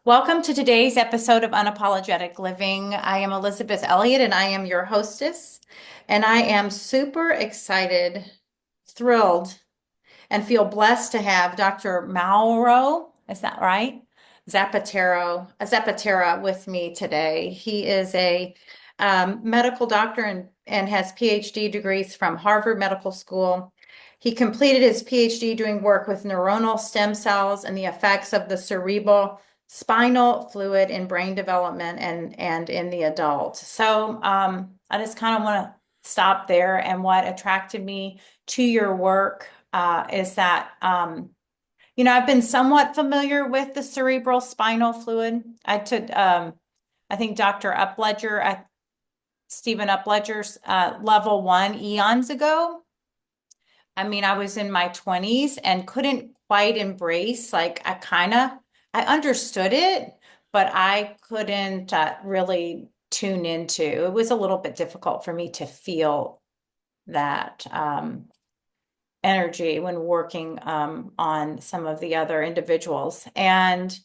Welcome to today's episode of Unapologetic Living. I am Elizabeth Elliott and I am your hostess. And I am super excited, thrilled, and feel blessed to have Dr. Mauro, is that right? Zappaterra with me today. He is a medical doctor and has PhD degrees from Harvard Medical School. He completed his PhD doing work with neuronal stem cells and the effects of the cerebral spinal fluid in brain development and in the adult. So I just kind of want to stop there. And what attracted me to your work is that I've been somewhat familiar with the cerebral spinal fluid. I took I think Dr. Upledger at Stephen Upledger's level 1 eons ago. I mean, I was in my 20s and couldn't quite embrace, I understood it, but I couldn't really tune into. It was a little bit difficult for me to feel that energy when working on some of the other individuals. And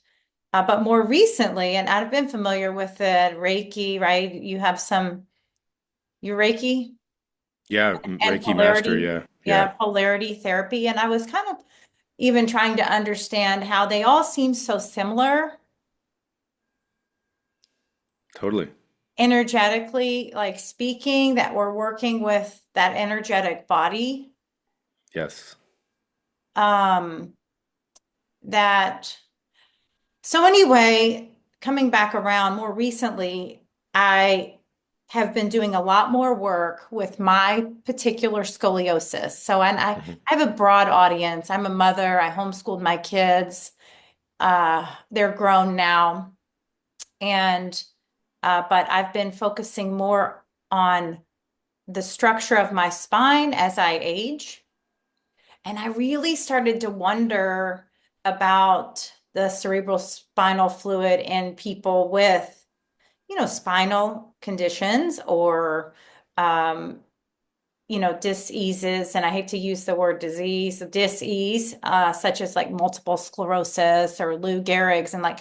but more recently, and I've been familiar with the Reiki, right? You Reiki Yeah, and Reiki master. polarity, Yeah, yeah, yeah, polarity therapy. And I was kind of even trying to understand how they all seem so similar totally. energetically, like speaking, that we're working with that energetic body. Yes. Um, that so anyway, coming back around more recently, I have been doing a lot more work with my particular scoliosis. So, and Hmm. I have a broad audience. I'm a mother. I homeschooled my kids. They're grown now. And, but I've been focusing more on the structure of my spine as I age. And I really started to wonder about the cerebral spinal fluid in people with, spinal conditions or, um, diseases. And I hate to use the word disease, such as like multiple sclerosis or Lou Gehrig's, and like,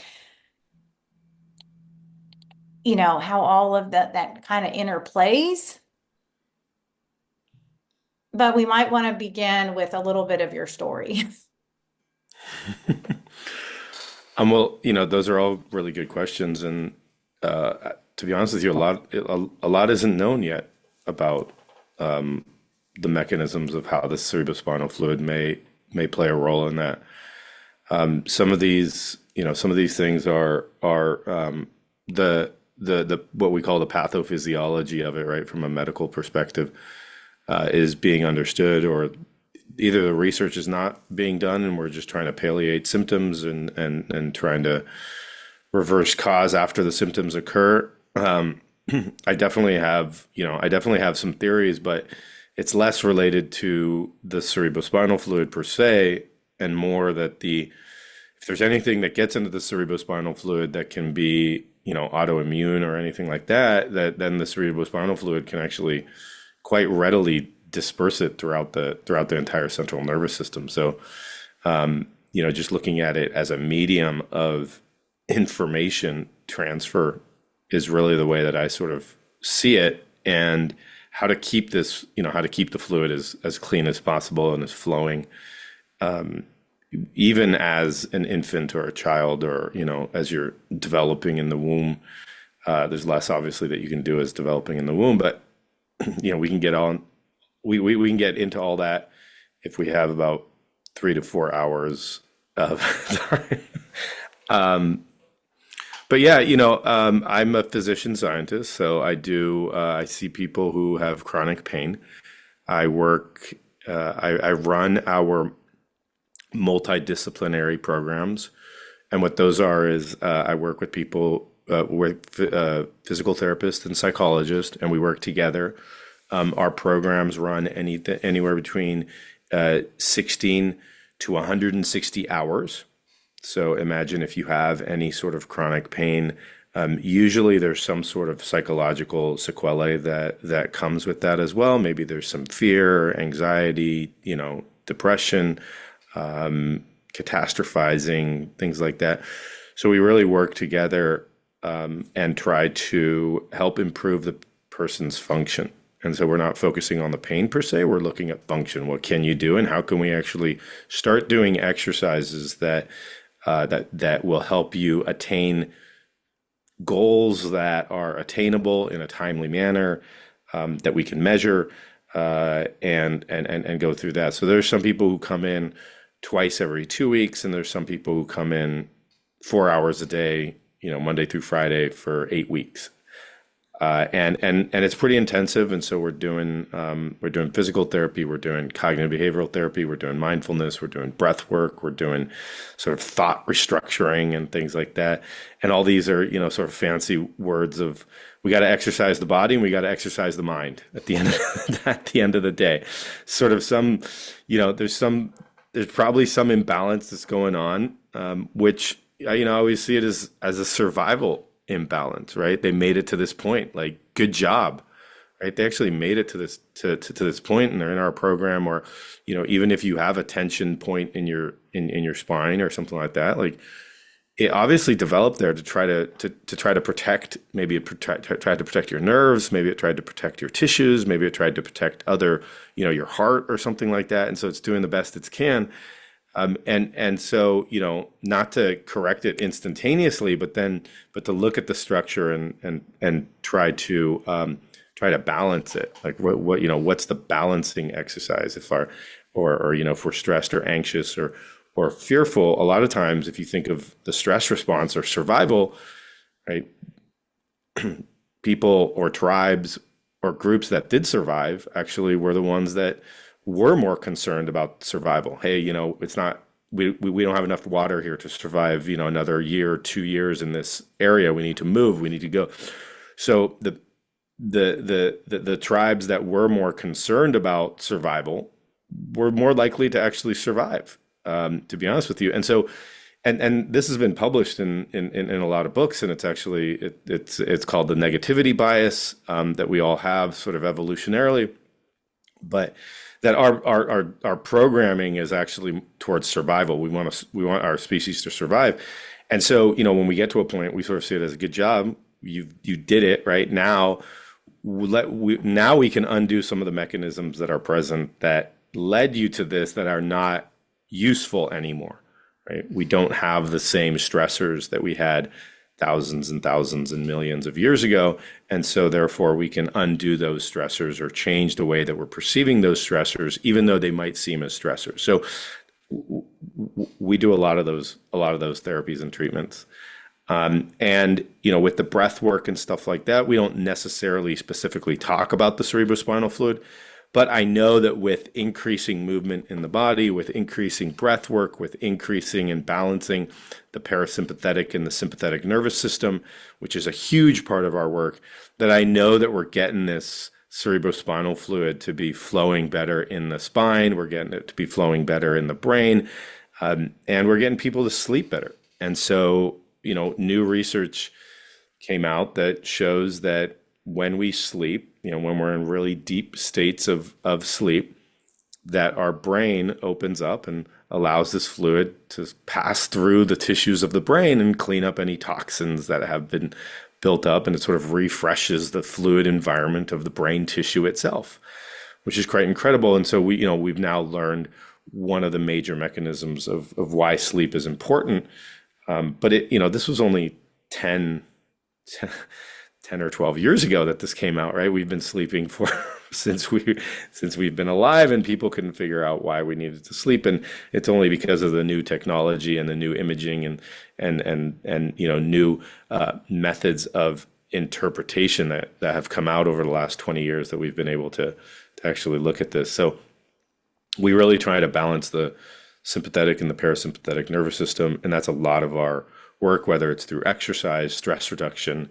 how all of that kind of interplays. But we might want to begin with a little bit of your story. Well, those are all really good questions, and to be honest with you, a lot isn't known yet about the mechanisms of how the cerebrospinal fluid may play a role in that. Some of these things are the what we call the pathophysiology of it, right, from a medical perspective, is being understood, or either the research is not being done and we're just trying to palliate symptoms and trying to reverse cause after the symptoms occur. I definitely have some theories, but it's less related to the cerebrospinal fluid per se, and more that if there's anything that gets into the cerebrospinal fluid that can be, autoimmune or anything like that, then the cerebrospinal fluid can actually quite readily disperse it throughout the entire central nervous system. So, just looking at it as a medium of information transfer is really the way that I sort of see it, and how to keep how to keep the fluid as clean as possible and as flowing, even as an infant or a child, or, as you're developing in the womb. There's less obviously that you can do as developing in the womb, but we can get on we can get into all that if we have about 3 to 4 hours of time. But yeah, I'm a physician scientist, so I see people who have chronic pain. I run our multidisciplinary programs, and what those are is, I work with people, with physical therapists and psychologists, and we work together. Our programs run anywhere between 16 to 160 hours. So imagine if you have any sort of chronic pain, usually there's some sort of psychological sequelae that comes with that as well. Maybe there's some fear, anxiety, depression, catastrophizing, things like that. So we really work together and try to help improve the person's function. And so we're not focusing on the pain per se, we're looking at function. What can you do and how can we actually start doing exercises that will help you attain goals that are attainable in a timely manner, that we can measure, and go through that. So there's some people who come in twice every 2 weeks, and there's some people who come in 4 hours a day, Monday through Friday for 8 weeks. And it's pretty intensive. And so we're doing physical therapy, we're doing cognitive behavioral therapy, we're doing mindfulness, we're doing breath work, we're doing sort of thought restructuring and things like that. And all these are, sort of fancy words of we got to exercise the body and we got to exercise the mind at the end of the day. Sort of there's probably some imbalance that's going on, which I always see it as a survival imbalance, right? They made it to this point, like good job, right? They actually made it to this point, and they're in our program. Or even if you have a tension point in your spine or something like that, like it obviously developed there to try to protect. Maybe it tried to protect your nerves, maybe it tried to protect your tissues, maybe it tried to protect other your heart or something like that, and so it's doing the best it can. And so, not to correct it instantaneously, but to look at the structure and try to balance it. Like what's the balancing exercise if we're stressed or anxious or fearful. A lot of times, if you think of the stress response or survival, right, people or tribes or groups that did survive actually were the ones that we're more concerned about survival. Hey, it's not, we don't have enough water here to survive, another year or 2 years in this area. We need to move, we need to go. So the tribes that were more concerned about survival were more likely to actually survive, to be honest with you. And so, and this has been published in a lot of books, and it's actually, it's called the negativity bias, that we all have sort of evolutionarily, but that our programming is actually towards survival. We want our species to survive. And so, when we get to a point, we sort of see it as a good job. You did it right now. Now we can undo some of the mechanisms that are present that led you to this that are not useful anymore, right? We don't have the same stressors that we had thousands and thousands and millions of years ago. And so therefore we can undo those stressors or change the way that we're perceiving those stressors, even though they might seem as stressors. So we do a lot of those therapies and treatments. And with the breath work and stuff like that, we don't necessarily specifically talk about the cerebrospinal fluid. But I know that with increasing movement in the body, with increasing breath work, with increasing and balancing the parasympathetic and the sympathetic nervous system, which is a huge part of our work, that I know that we're getting this cerebrospinal fluid to be flowing better in the spine, we're getting it to be flowing better in the brain, and we're getting people to sleep better. And so, new research came out that shows that when we sleep, when we're in really deep states of sleep, that our brain opens up and allows this fluid to pass through the tissues of the brain and clean up any toxins that have been built up, and it sort of refreshes the fluid environment of the brain tissue itself, which is quite incredible. And so we've now learned one of the major mechanisms of why sleep is important. But this was only 10 or 12 years ago that this came out, right? We've been sleeping for since we've been alive, and people couldn't figure out why we needed to sleep. And it's only because of the new technology and the new imaging and new methods of interpretation that have come out over the last 20 years that we've been able to actually look at this. So we really try to balance the sympathetic and the parasympathetic nervous system, and that's a lot of our work, whether it's through exercise, stress reduction,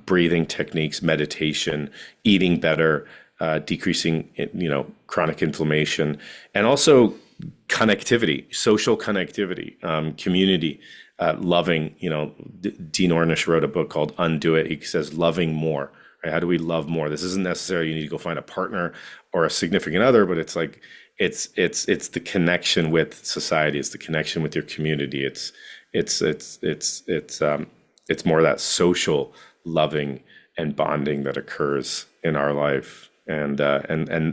breathing techniques, meditation, eating better, decreasing, chronic inflammation, and also connectivity, social connectivity, community, loving. Dean Ornish wrote a book called Undo It. He says loving more. Right? How do we love more? This isn't necessarily you need to go find a partner or a significant other, but it's like it's the connection with society. It's the connection with your community. It's more that social loving and bonding that occurs in our life. And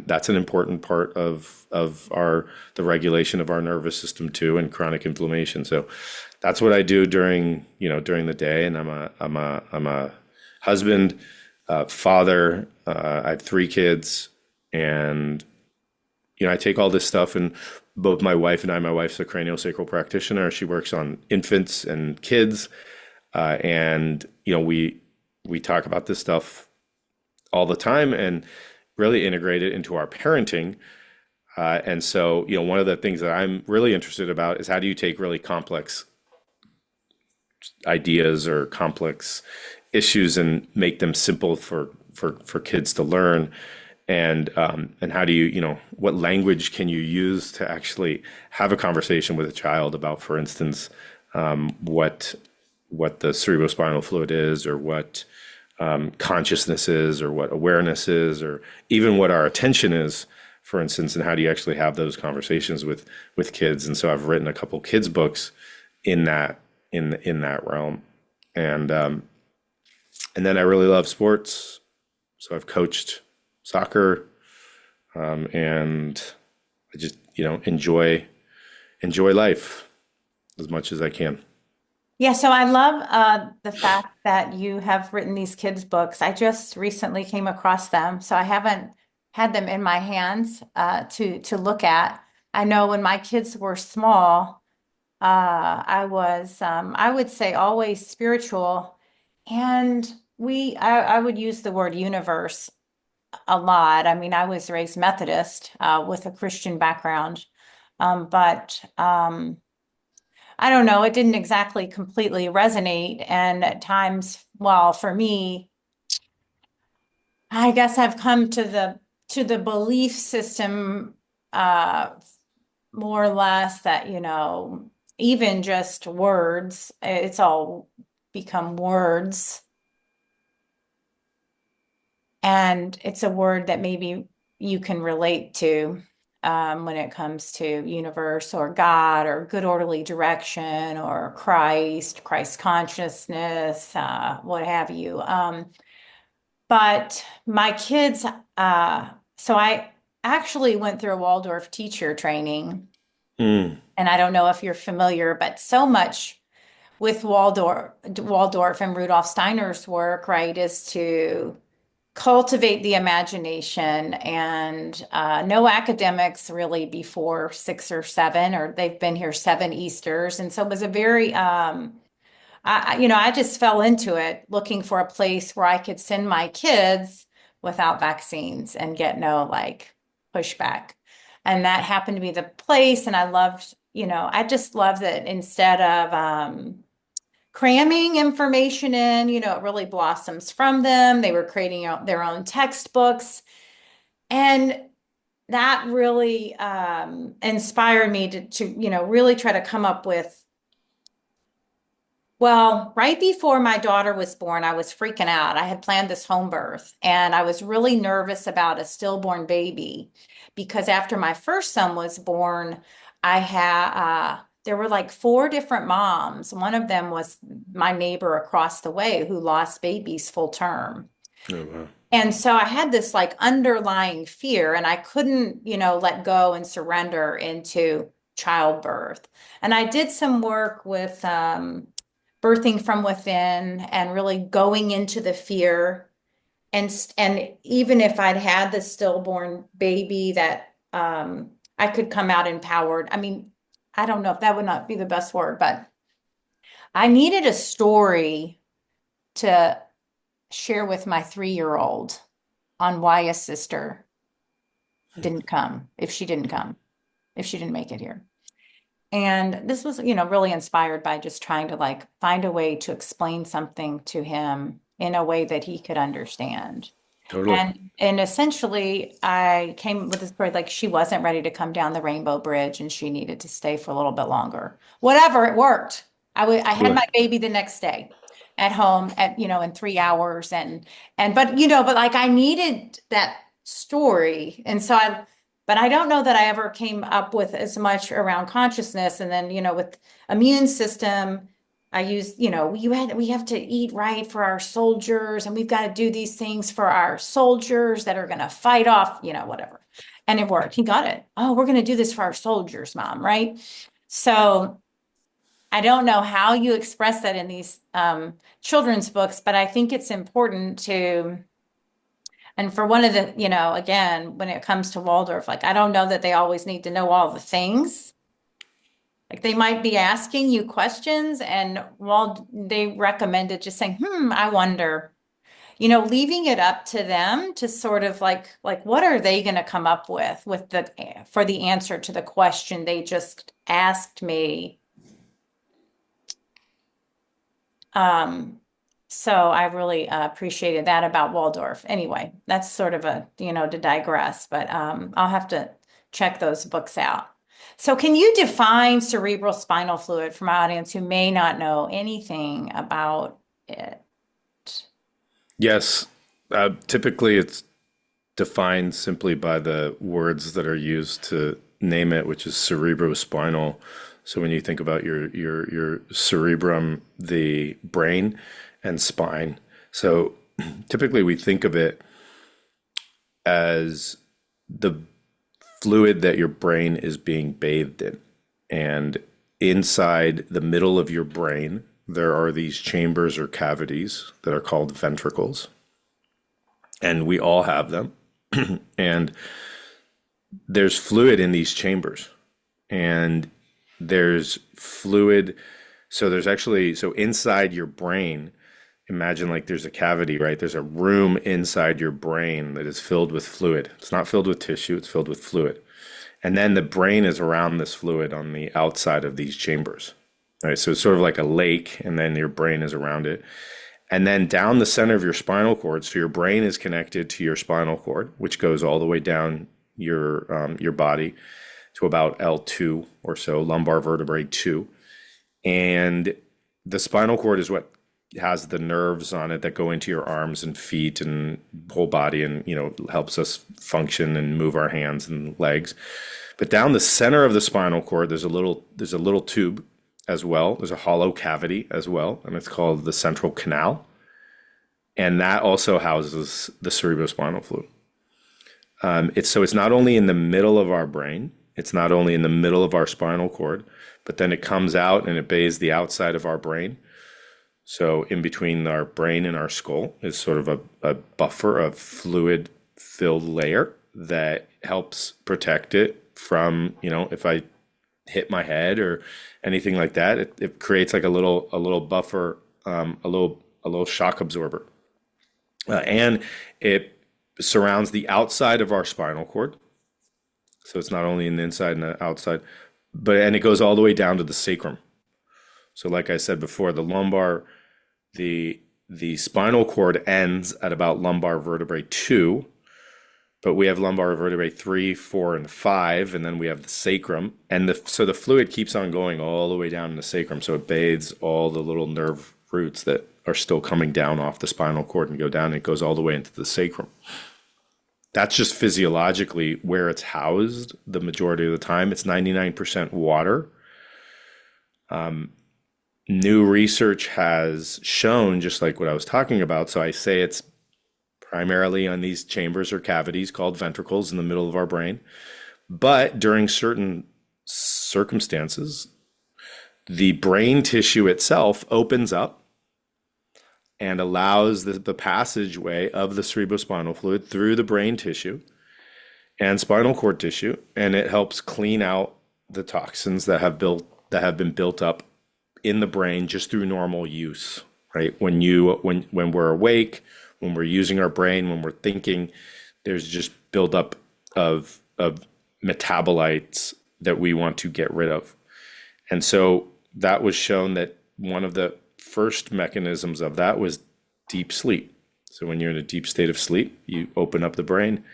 that's an important part of our the regulation of our nervous system too, and chronic inflammation. So that's what I do during the day. And I'm a husband, father. I have three kids, and I take all this stuff, and both my wife and I, my wife's a craniosacral practitioner. She works on infants and kids, and we talk about this stuff all the time and really integrate it into our parenting. And so, one of the things that I'm really interested about is how do you take really complex ideas or complex issues and make them simple for kids to learn, and how do what language can you use to actually have a conversation with a child about, for instance, what the cerebrospinal fluid is, or what consciousness is, or what awareness is, or even what our attention is, for instance, and how do you actually have those conversations with kids? And so I've written a couple kids books in that realm, and then I really love sports, so I've coached soccer, and I just enjoy life as much as I can. Yeah, so I love the fact that you have written these kids' books. I just recently came across them, so I haven't had them in my hands to look at. I know when my kids were small, I was I would say always spiritual, and I would use the word universe a lot. I mean, I was raised Methodist with a Christian background, but I don't know, it didn't exactly completely resonate. And at times, well, for me, I guess I've come to the belief system more or less that, even just words, it's all become words. And it's a word that maybe you can relate to when it comes to universe or God or good orderly direction or Christ consciousness, what have you. But my kids, so I actually went through a Waldorf teacher training, Mm. and I don't know if you're familiar, but so much with Waldorf and Rudolf Steiner's work, right, is to cultivate the imagination, and no academics really before 6 or 7, or they've been here 7 Easters. And so it was a very, I just fell into it looking for a place where I could send my kids without vaccines and get no like pushback. And that happened to be the place. And I loved, I just loved that instead of, cramming information in, it really blossoms from them. They were creating their own textbooks. And that really inspired me to really try to come up with, well, right before my daughter was born, I was freaking out. I had planned this home birth, and I was really nervous about a stillborn baby because after my first son was born, I had there were like 4 different moms. One of them was my neighbor across the way who lost babies full term. Oh, wow. And so I had this like underlying fear, and I couldn't, let go and surrender into childbirth. And I did some work with birthing from within and really going into the fear. And even if I'd had the stillborn baby, that I could come out empowered. I mean, I don't know if that would not be the best word, but I needed a story to share with my 3-year-old on why a sister didn't come, if she didn't come, if she didn't make it here. And this was, really inspired by just trying to like find a way to explain something to him in a way that he could understand. Totally. And essentially I came with this story like she wasn't ready to come down the Rainbow Bridge and she needed to stay for a little bit longer. Whatever, it worked. I had Totally. my baby the next day at home at, in 3 hours, but like I needed that story. And so But I don't know that I ever came up with as much around consciousness. And then, with immune system, I use, we have to eat right for our soldiers, and we've got to do these things for our soldiers that are going to fight off, whatever. And it worked. He got it. Oh, we're going to do this for our soldiers, Mom, right? So I don't know how you express that in these children's books, but I think it's important to, and for one of the, again, when it comes to Waldorf, like, I don't know that they always need to know all the things. Like, they might be asking you questions, and they recommended just saying, I wonder, leaving it up to them to sort of like what are they going to come up with for the answer to the question they just asked me. So I really appreciated that about Waldorf. Anyway, that's sort of to digress, but I'll have to check those books out. So can you define cerebral spinal fluid for my audience who may not know anything about it? Yes, typically it's defined simply by the words that are used to name it, which is cerebrospinal. So when you think about your cerebrum, the brain, and spine. So typically we think of it as the fluid that your brain is being bathed in. And inside the middle of your brain, there are these chambers or cavities that are called ventricles. And we all have them. And there's fluid in these chambers. And there's fluid. So inside your brain, imagine like there's a cavity, right? There's a room inside your brain that is filled with fluid. It's not filled with tissue, it's filled with fluid. And then the brain is around this fluid on the outside of these chambers. Right? So it's sort of like a lake, and then your brain is around it. And then down the center of your spinal cord, so your brain is connected to your spinal cord, which goes all the way down your body to about L2 or so, lumbar vertebrae 2. And the spinal cord is what has the nerves on it that go into your arms and feet and whole body, and helps us function and move our hands and legs. But down the center of the spinal cord, there's a little tube as well. There's a hollow cavity as well, and it's called the central canal. And that also houses the cerebrospinal fluid. It's not only in the middle of our brain, it's not only in the middle of our spinal cord, but then it comes out and it bathes the outside of our brain. So in between our brain and our skull is sort of a buffer, a fluid-filled layer that helps protect it from, if I hit my head or anything like that. It creates like a little buffer, a little shock absorber, and it surrounds the outside of our spinal cord. So it's not only in the inside and the outside, and it goes all the way down to the sacrum. So like I said before, the spinal cord ends at about lumbar vertebrae 2, but we have lumbar vertebrae 3, 4, and 5, and then we have the sacrum. And so the fluid keeps on going all the way down in the sacrum. So it bathes all the little nerve roots that are still coming down off the spinal cord and go down, and it goes all the way into the sacrum. That's just physiologically where it's housed the majority of the time. It's 99% water. New research has shown, just like what I was talking about, so I say it's primarily on these chambers or cavities called ventricles in the middle of our brain. But during certain circumstances, the brain tissue itself opens up and allows the passageway of the cerebrospinal fluid through the brain tissue and spinal cord tissue, and it helps clean out the toxins that have been built up in the brain just through normal use, right? When we're awake, when we're using our brain, when we're thinking, there's just buildup of metabolites that we want to get rid of. And so that was shown that one of the first mechanisms of that was deep sleep. So when you're in a deep state of sleep, you open up the brain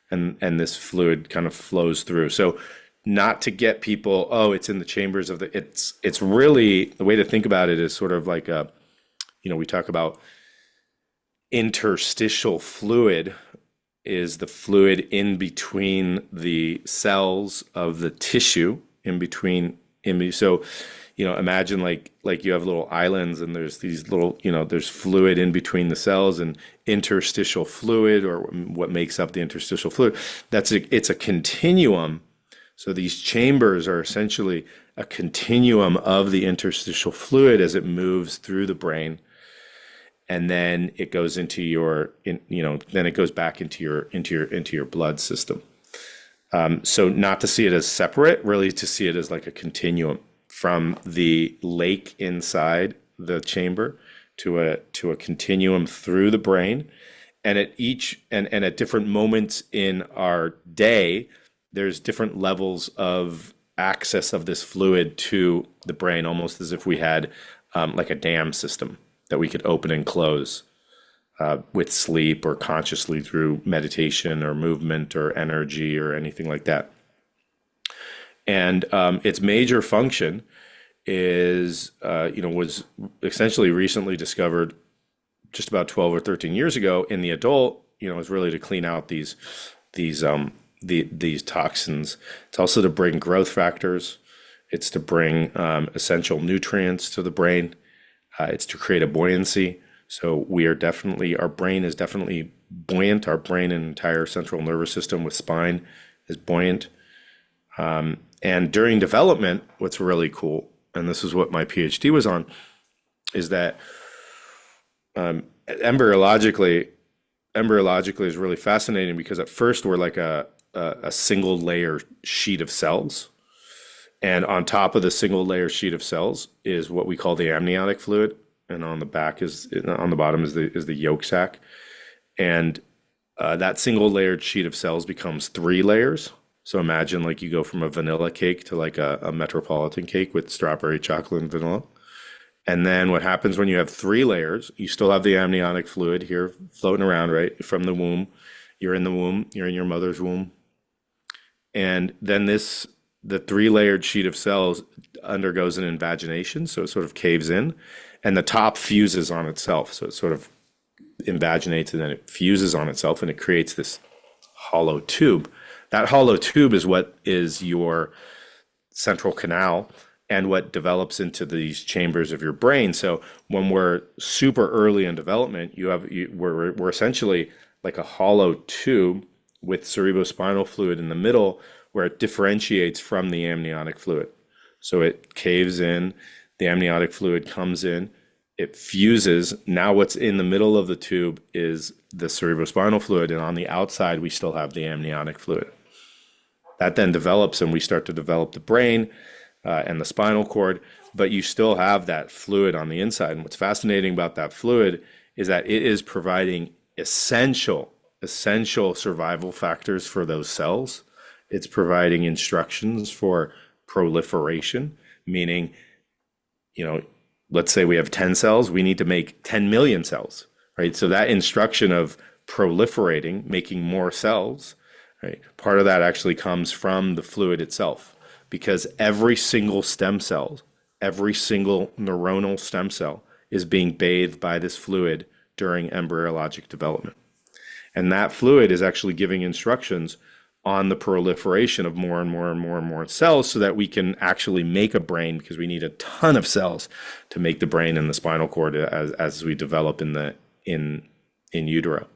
and this fluid kind of flows through. So not to get people, it's in the chambers of it's really, the way to think about it is sort of like we talk about interstitial fluid. is the fluid in between the cells of the tissue, so imagine like you have little islands, and there's these little, there's fluid in between the cells, and interstitial fluid, or what makes up the interstitial fluid, it's a continuum. So these chambers are essentially a continuum of the interstitial fluid as it moves through the brain, and then it goes into then it goes back into your blood system. So not to see it as separate, really to see it as like a continuum from the lake inside the chamber to a continuum through the brain. And at different moments in our day, there's different levels of access of this fluid to the brain, almost as if we had like a dam system that we could open and close with sleep, or consciously through meditation or movement or energy or anything like that. And its major function was essentially recently discovered just about 12 or 13 years ago in the adult, is really to clean out these toxins. It's also to bring growth factors. It's to bring essential nutrients to the brain. It's to create a buoyancy. So our brain is definitely buoyant. Our brain and entire central nervous system with spine is buoyant. And during development, what's really cool, and this is what my PhD was on, is that embryologically is really fascinating, because at first we're like a single layer sheet of cells. And on top of the single layer sheet of cells is what we call the amniotic fluid. And on the bottom is the yolk sac. And that single layered sheet of cells becomes 3 layers. So imagine like you go from a vanilla cake to like a metropolitan cake with strawberry, chocolate, and vanilla. And then what happens when you have 3 layers, you still have the amniotic fluid here floating around, right, from the womb. You're in the womb, you're in your mother's womb. And then the 3-layered sheet of cells undergoes an invagination, so it sort of caves in, and the top fuses on itself. So it sort of invaginates, and then it fuses on itself, and it creates this hollow tube. That hollow tube is what is your central canal and what develops into these chambers of your brain. So when we're super early in development, we're essentially like a hollow tube with cerebrospinal fluid in the middle, where it differentiates from the amniotic fluid. So it caves in, the amniotic fluid comes in, it fuses. Now what's in the middle of the tube is the cerebrospinal fluid, and on the outside we still have the amniotic fluid. That then develops, and we start to develop the brain and the spinal cord, but you still have that fluid on the inside. And what's fascinating about that fluid is that it is providing essential survival factors for those cells. It's providing instructions for proliferation, meaning, let's say we have 10 cells, we need to make 10 million cells, right? So that instruction of proliferating, making more cells, right? Part of that actually comes from the fluid itself, because every single stem cell, every single neuronal stem cell is being bathed by this fluid during embryologic development. And that fluid is actually giving instructions on the proliferation of more and more and more and more cells, so that we can actually make a brain, because we need a ton of cells to make the brain and the spinal cord as we develop in utero.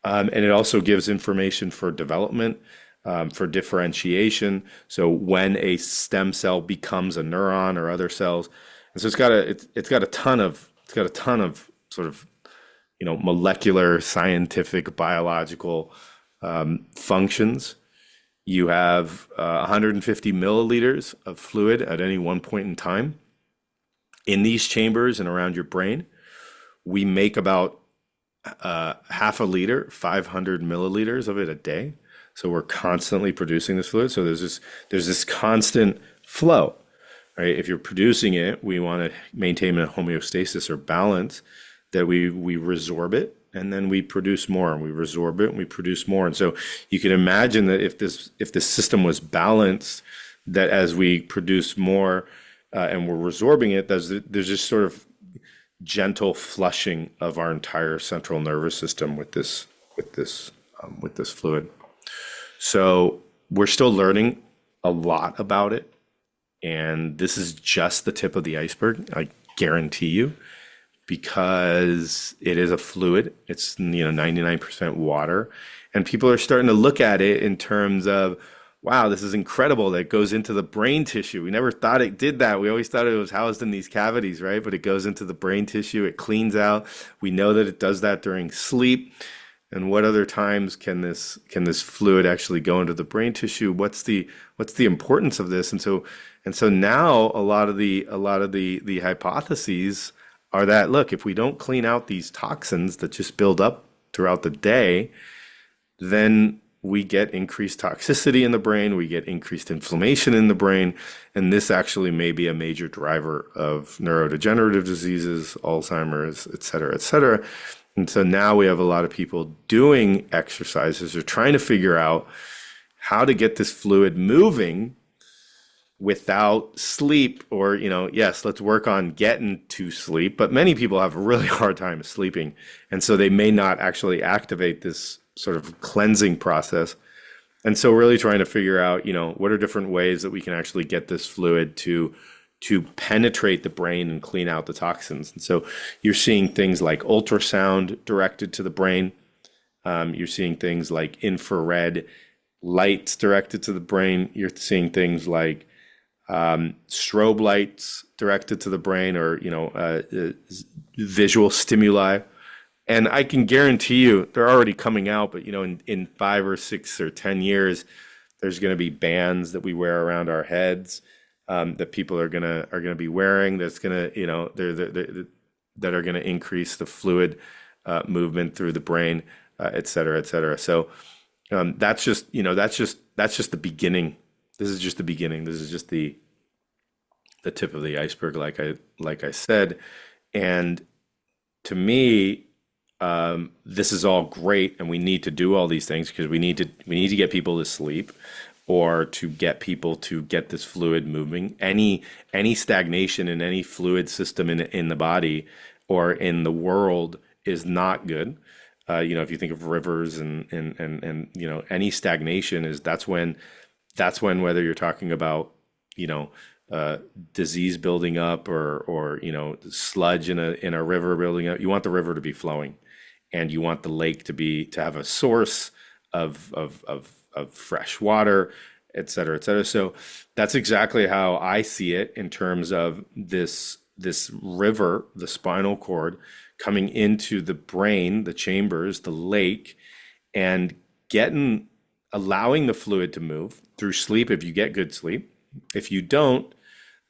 And it also gives information for development, for differentiation. So when a stem cell becomes a neuron or other cells, and so it's got a ton of sort of molecular, scientific, biological functions. You have 150 milliliters of fluid at any one point in time in these chambers and around your brain. We make about half a liter, 500 milliliters of it a day. So we're constantly producing this fluid. So there's this constant flow, right? If you're producing it, we want to maintain a homeostasis or balance, that we resorb it, and then we produce more, and we resorb it, and we produce more. And so you can imagine that if this system was balanced, that as we produce more and we're resorbing it, there's just sort of gentle flushing of our entire central nervous system with this with this fluid. So we're still learning a lot about it, and this is just the tip of the iceberg, I guarantee you, because it is a fluid. It's 99% water, and people are starting to look at it in terms of, wow, this is incredible that it goes into the brain tissue. We never thought it did that. We always thought it was housed in these cavities, right? But it goes into the brain tissue, it cleans out. We know that it does that during sleep. And what other times can this fluid actually go into the brain tissue? What's the importance of this? And so now a lot of the hypotheses are that, look, if we don't clean out these toxins that just build up throughout the day, then we get increased toxicity in the brain, we get increased inflammation in the brain, and this actually may be a major driver of neurodegenerative diseases, Alzheimer's, et cetera, et cetera. And so now we have a lot of people doing exercises or trying to figure out how to get this fluid moving without sleep, or, yes, let's work on getting to sleep, but many people have a really hard time sleeping. And so they may not actually activate this sort of cleansing process. And so really trying to figure out, what are different ways that we can actually get this fluid to penetrate the brain and clean out the toxins. And so you're seeing things like ultrasound directed to the brain. You're seeing things like infrared lights directed to the brain. You're seeing things like strobe lights directed to the brain, or visual stimuli. And I can guarantee you they're already coming out, but in 5 or 6 or 10 years, there's going to be bands that we wear around our heads, that people are gonna be wearing. That's gonna that are gonna increase the fluid movement through the brain, et cetera, et cetera. So that's just the beginning. This is just the beginning. This is just the tip of the iceberg, like I said. And to me, this is all great, and we need to do all these things because we need to get people to sleep, or to get people to get this fluid moving. Any stagnation in any fluid system in the body or in the world is not good. If you think of rivers and any stagnation that's when whether you're talking about disease building up, or sludge in a river building up, you want the river to be flowing, and you want the lake to have a source of fresh water, et cetera, et cetera. So that's exactly how I see it in terms of this river, the spinal cord, coming into the brain, the chambers, the lake, and allowing the fluid to move through sleep if you get good sleep. If you don't,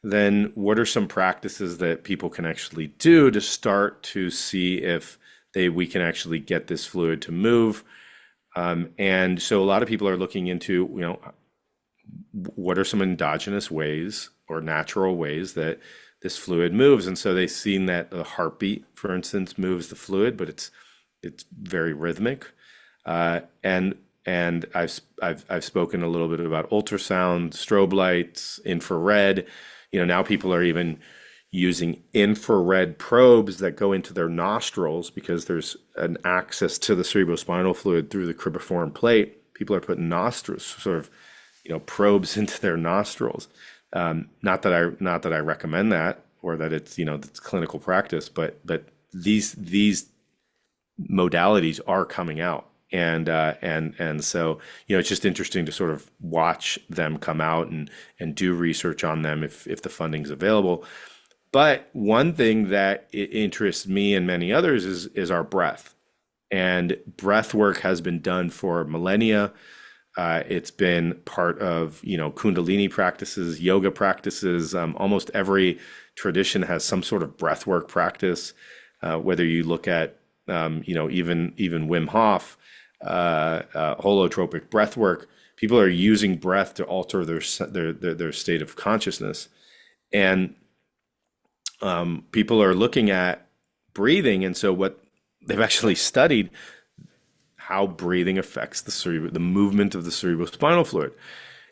then what are some practices that people can actually do to start to see if we can actually get this fluid to move? And so a lot of people are looking into, what are some endogenous ways or natural ways that this fluid moves? And so they've seen that the heartbeat, for instance, moves the fluid, but it's very rhythmic. And I've spoken a little bit about ultrasound, strobe lights, infrared. Now people are even using infrared probes that go into their nostrils, because there's an access to the cerebrospinal fluid through the cribriform plate. People are putting probes into their nostrils. Not that I recommend that, or that it's clinical practice, but these modalities are coming out, and so it's just interesting to sort of watch them come out and do research on them if the funding's available. But one thing that interests me and many others is our breath. And breath work has been done for millennia. It's been part of, Kundalini practices, yoga practices. Almost every tradition has some sort of breath work practice. Whether you look at, even Wim Hof, holotropic breath work, people are using breath to alter their state of consciousness. And people are looking at breathing, and so what they've actually studied how breathing affects the movement of the cerebrospinal fluid.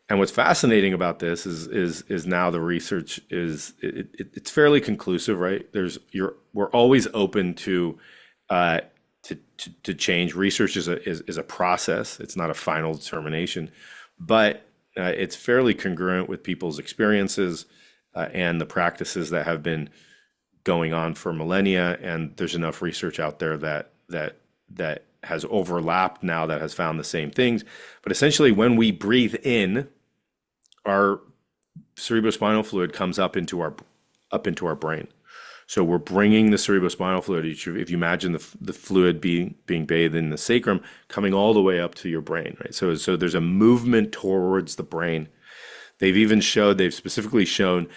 And what's fascinating about this is now the research it's fairly conclusive, right? We're always open to to change. Research is a process. It's not a final determination, but it's fairly congruent with people's experiences and the practices that have been going on for millennia. And there's enough research out there that has overlapped now that has found the same things. But essentially, when we breathe in, our cerebrospinal fluid comes up into our brain. So we're bringing the cerebrospinal fluid. If you imagine the fluid being bathed in the sacrum, coming all the way up to your brain, right? So there's a movement towards the brain. They've specifically shown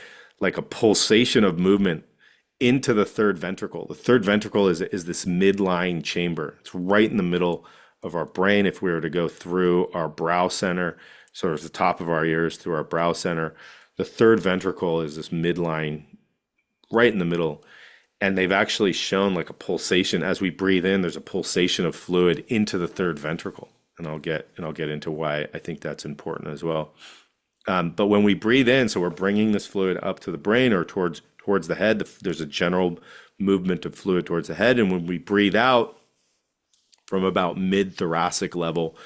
like a pulsation of movement into the third ventricle. The third ventricle is this midline chamber. It's right in the middle of our brain. If we were to go through our brow center, sort of the top of our ears through our brow center, the third ventricle is this midline right in the middle. And they've actually shown like a pulsation as we breathe in, there's a pulsation of fluid into the third ventricle. And I'll get into why I think that's important as well. But when we breathe in, so we're bringing this fluid up to the brain or towards the head, there's a general movement of fluid towards the head. And when we breathe out from about mid-thoracic level,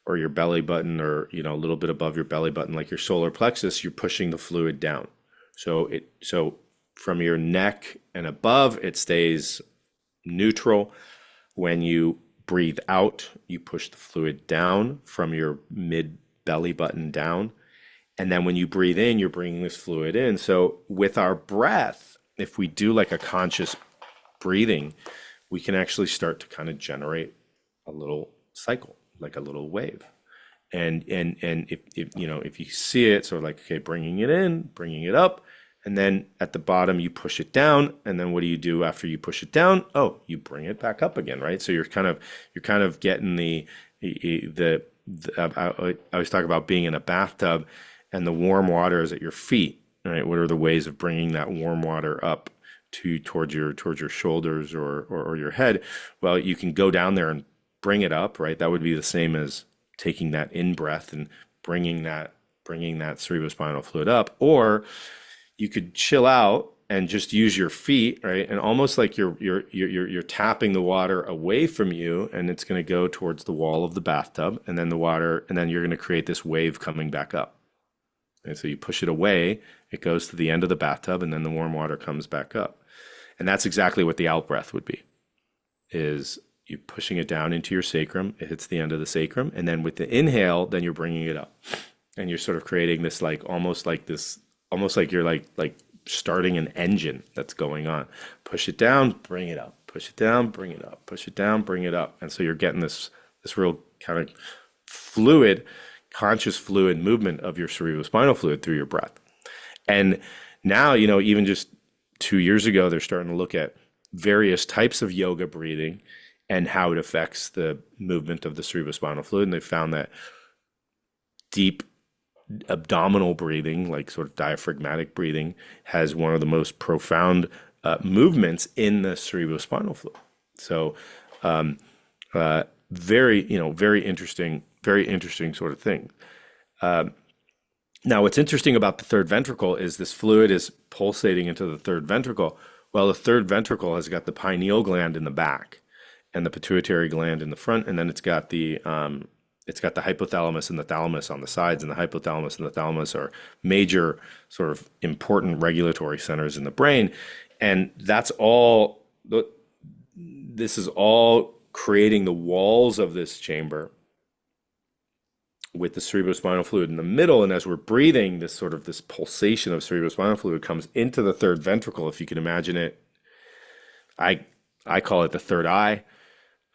or your belly button, or a little bit above your belly button, like your solar plexus, you're pushing the fluid down. So from your neck and above, it stays neutral. When you breathe out, you push the fluid down from your mid belly button down. And then when you breathe in, you're bringing this fluid in. So with our breath, if we do like a conscious breathing, we can actually start to kind of generate a little cycle, like a little wave. And if you see it, sort of like, okay, bringing it in, bringing it up, and then at the bottom you push it down, and then what do you do after you push it down? Oh, you bring it back up again, right? So you're kind of getting I always talk about being in a bathtub, and the warm water is at your feet, right? What are the ways of bringing that warm water up towards your shoulders or your head? Well, you can go down there and bring it up, right? That would be the same as taking that in breath and bringing that cerebrospinal fluid up. Or you could chill out and just use your feet, right? And almost like you're tapping the water away from you, and it's going to go towards the wall of the bathtub, and then you're going to create this wave coming back up. And so you push it away, it goes to the end of the bathtub, and then the warm water comes back up. And that's exactly what the out breath would be, is you pushing it down into your sacrum, it hits the end of the sacrum, and then with the inhale, then you're bringing it up. And you're sort of creating this almost like you're like starting an engine that's going on. Push it down, bring it up. Push it down, bring it up. Push it down, bring it up. And so you're getting this real kind of conscious fluid movement of your cerebrospinal fluid through your breath. And now, even just 2 years ago, they're starting to look at various types of yoga breathing and how it affects the movement of the cerebrospinal fluid. And they found that deep abdominal breathing, like sort of diaphragmatic breathing, has one of the most profound movements in the cerebrospinal fluid. So very interesting sort of thing. Now, what's interesting about the third ventricle is this fluid is pulsating into the third ventricle. Well, the third ventricle has got the pineal gland in the back and the pituitary gland in the front, and then it's got the hypothalamus and the thalamus on the sides, and the hypothalamus and the thalamus are major sort of important regulatory centers in the brain. And this is all creating the walls of this chamber with the cerebrospinal fluid in the middle. And as we're breathing, this pulsation of cerebrospinal fluid comes into the third ventricle. If you can imagine it, I call it the third eye.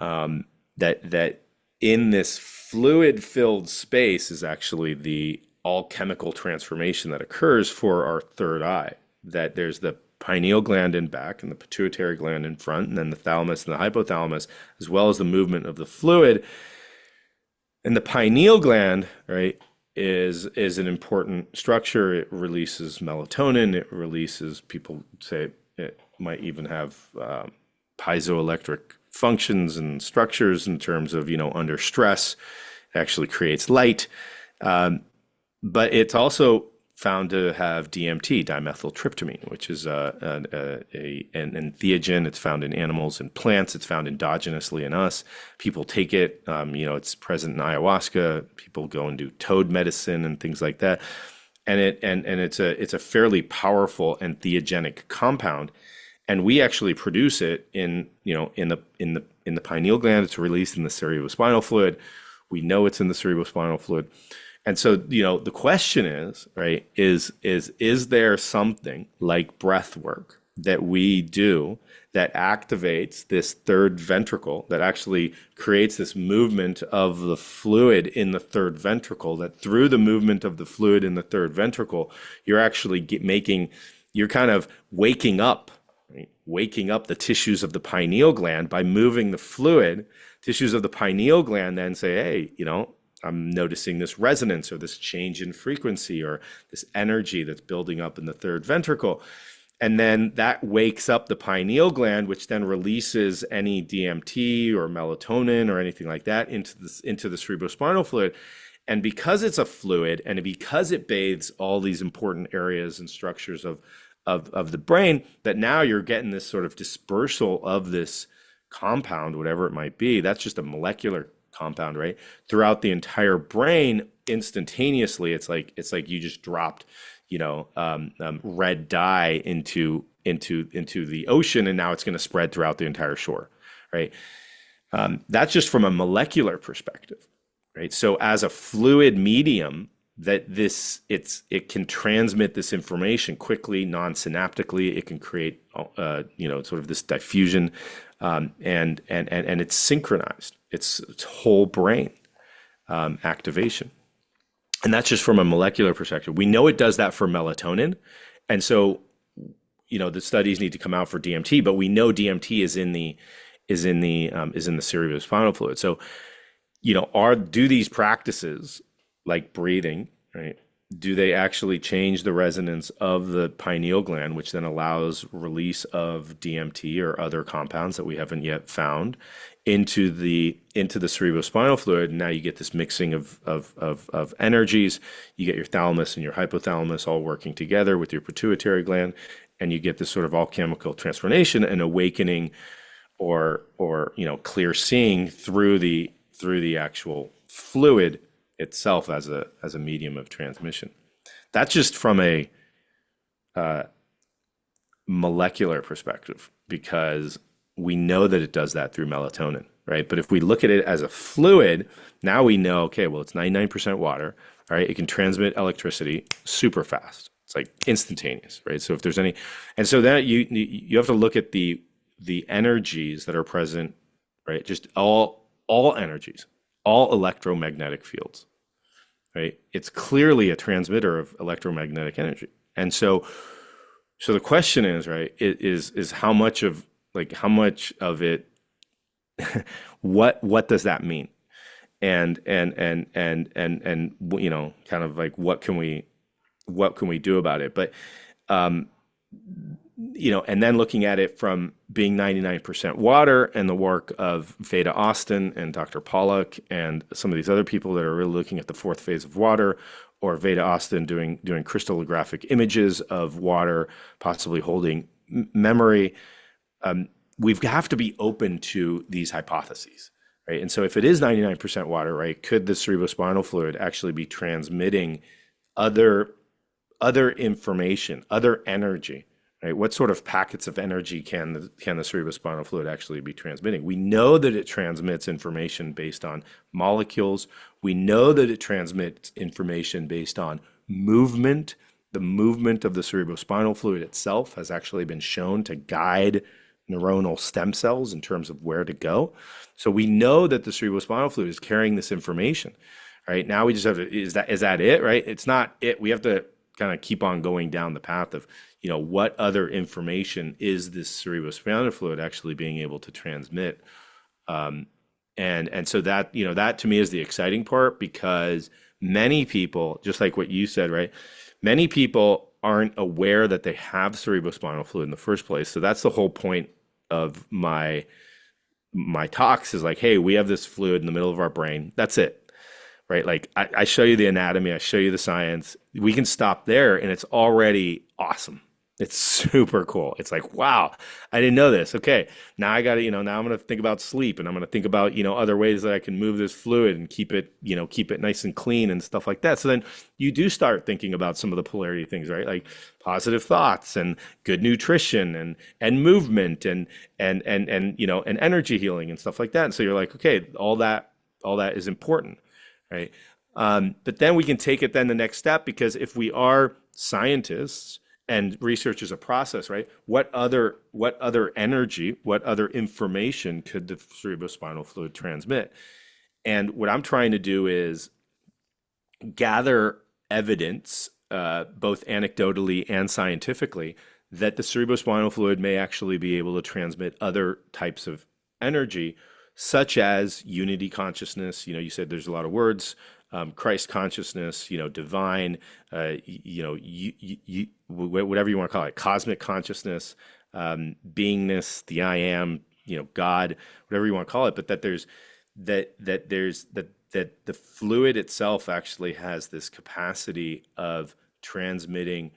That in this fluid-filled space is actually the all-chemical transformation that occurs for our third eye. That there's the pineal gland in back and the pituitary gland in front, and then the thalamus and the hypothalamus, as well as the movement of the fluid. And the pineal gland, right, is an important structure. It releases melatonin. It releases, people say it might even have piezoelectric functions and structures in terms of, under stress. It actually creates light. But it's also found to have DMT, dimethyltryptamine, which is an entheogen. It's found in animals and plants. It's found endogenously in us. People take it. It's present in ayahuasca. People go and do toad medicine and things like that. And it's a fairly powerful entheogenic compound. And we actually produce it in the pineal gland. It's released in the cerebrospinal fluid. We know it's in the cerebrospinal fluid. And so, the question is, right, is there something like breath work that we do that activates this third ventricle, that actually creates this movement of the fluid in the third ventricle, that through the movement of the fluid in the third ventricle, you're actually you're kind of waking up, right? Waking up the tissues of the pineal gland by moving the fluid. Tissues of the pineal gland then say, hey, I'm noticing this resonance or this change in frequency or this energy that's building up in the third ventricle. And then that wakes up the pineal gland, which then releases any DMT or melatonin or anything like that into the cerebrospinal fluid. And because it's a fluid and because it bathes all these important areas and structures of the brain, that now you're getting this sort of dispersal of this compound, whatever it might be. That's just a molecular compound, right? Throughout the entire brain instantaneously. It's like you just dropped, red dye into the ocean, and now it's going to spread throughout the entire shore, right? That's just from a molecular perspective, right? So as a fluid medium, it can transmit this information quickly, non-synaptically. It can create, sort of this diffusion, and it's synchronized. It's whole brain activation. And that's just from a molecular perspective. We know it does that for melatonin. And so, the studies need to come out for DMT, but we know DMT is in the cerebrospinal fluid. So, do these practices like breathing, right? Do they actually change the resonance of the pineal gland, which then allows release of DMT or other compounds that we haven't yet found into the cerebrospinal fluid? And now you get this mixing of energies. You get your thalamus and your hypothalamus all working together with your pituitary gland, and you get this sort of alchemical transformation and awakening, or clear seeing through the actual fluid itself as a medium of transmission. That's just from a molecular perspective, because we know that it does that through melatonin, right? But if we look at it as a fluid, now we know, okay, well, it's 99% water, right? It can transmit electricity super fast. It's like instantaneous, right? So if there's any, and so then you have to look at the energies that are present, right? Just all energies, all electromagnetic fields, right? It's clearly a transmitter of electromagnetic energy. And so the question is, right, is how much of it, what does that mean? And kind of like, what can we do about it? But, and then looking at it from being 99% water and the work of Veda Austin and Dr. Pollack and some of these other people that are really looking at the fourth phase of water, or Veda Austin doing crystallographic images of water, possibly holding memory. We have to be open to these hypotheses, right? And so if it is 99% water, right, could the cerebrospinal fluid actually be transmitting other information, other energy, right? What sort of packets of energy can the cerebrospinal fluid actually be transmitting? We know that it transmits information based on molecules. We know that it transmits information based on movement. The movement of the cerebrospinal fluid itself has actually been shown to guide neuronal stem cells in terms of where to go. So we know that the cerebrospinal fluid is carrying this information, right? Now we just have to, is that it, right? It's not it. We have to kind of keep on going down the path of, what other information is this cerebrospinal fluid actually being able to transmit? And so that, that to me is the exciting part, because many people, just like what you said, right? Many people aren't aware that they have cerebrospinal fluid in the first place. So that's the whole point of my talks, is like, hey, we have this fluid in the middle of our brain. That's it. right? Like I show you the anatomy, I show you the science. We can stop there and it's already awesome. It's super cool. It's like, wow, I didn't know this. Okay, now I got to, now I'm going to think about sleep and I'm going to think about, other ways that I can move this fluid and keep it nice and clean and stuff like that. So then you do start thinking about some of the polarity things, right? Like positive thoughts and good nutrition and movement and energy healing and stuff like that. And so you're like, okay, all that is important, right? But then we can take it then the next step, because if we are scientists and research is a process, right? What other energy, what other information could the cerebrospinal fluid transmit? And what I'm trying to do is gather evidence, both anecdotally and scientifically, that the cerebrospinal fluid may actually be able to transmit other types of energy, such as unity consciousness. You said there's a lot of words, Christ consciousness, divine, whatever you want to call it, cosmic consciousness, beingness, the I am, God, whatever you want to call it, but that the fluid itself actually has this capacity of transmitting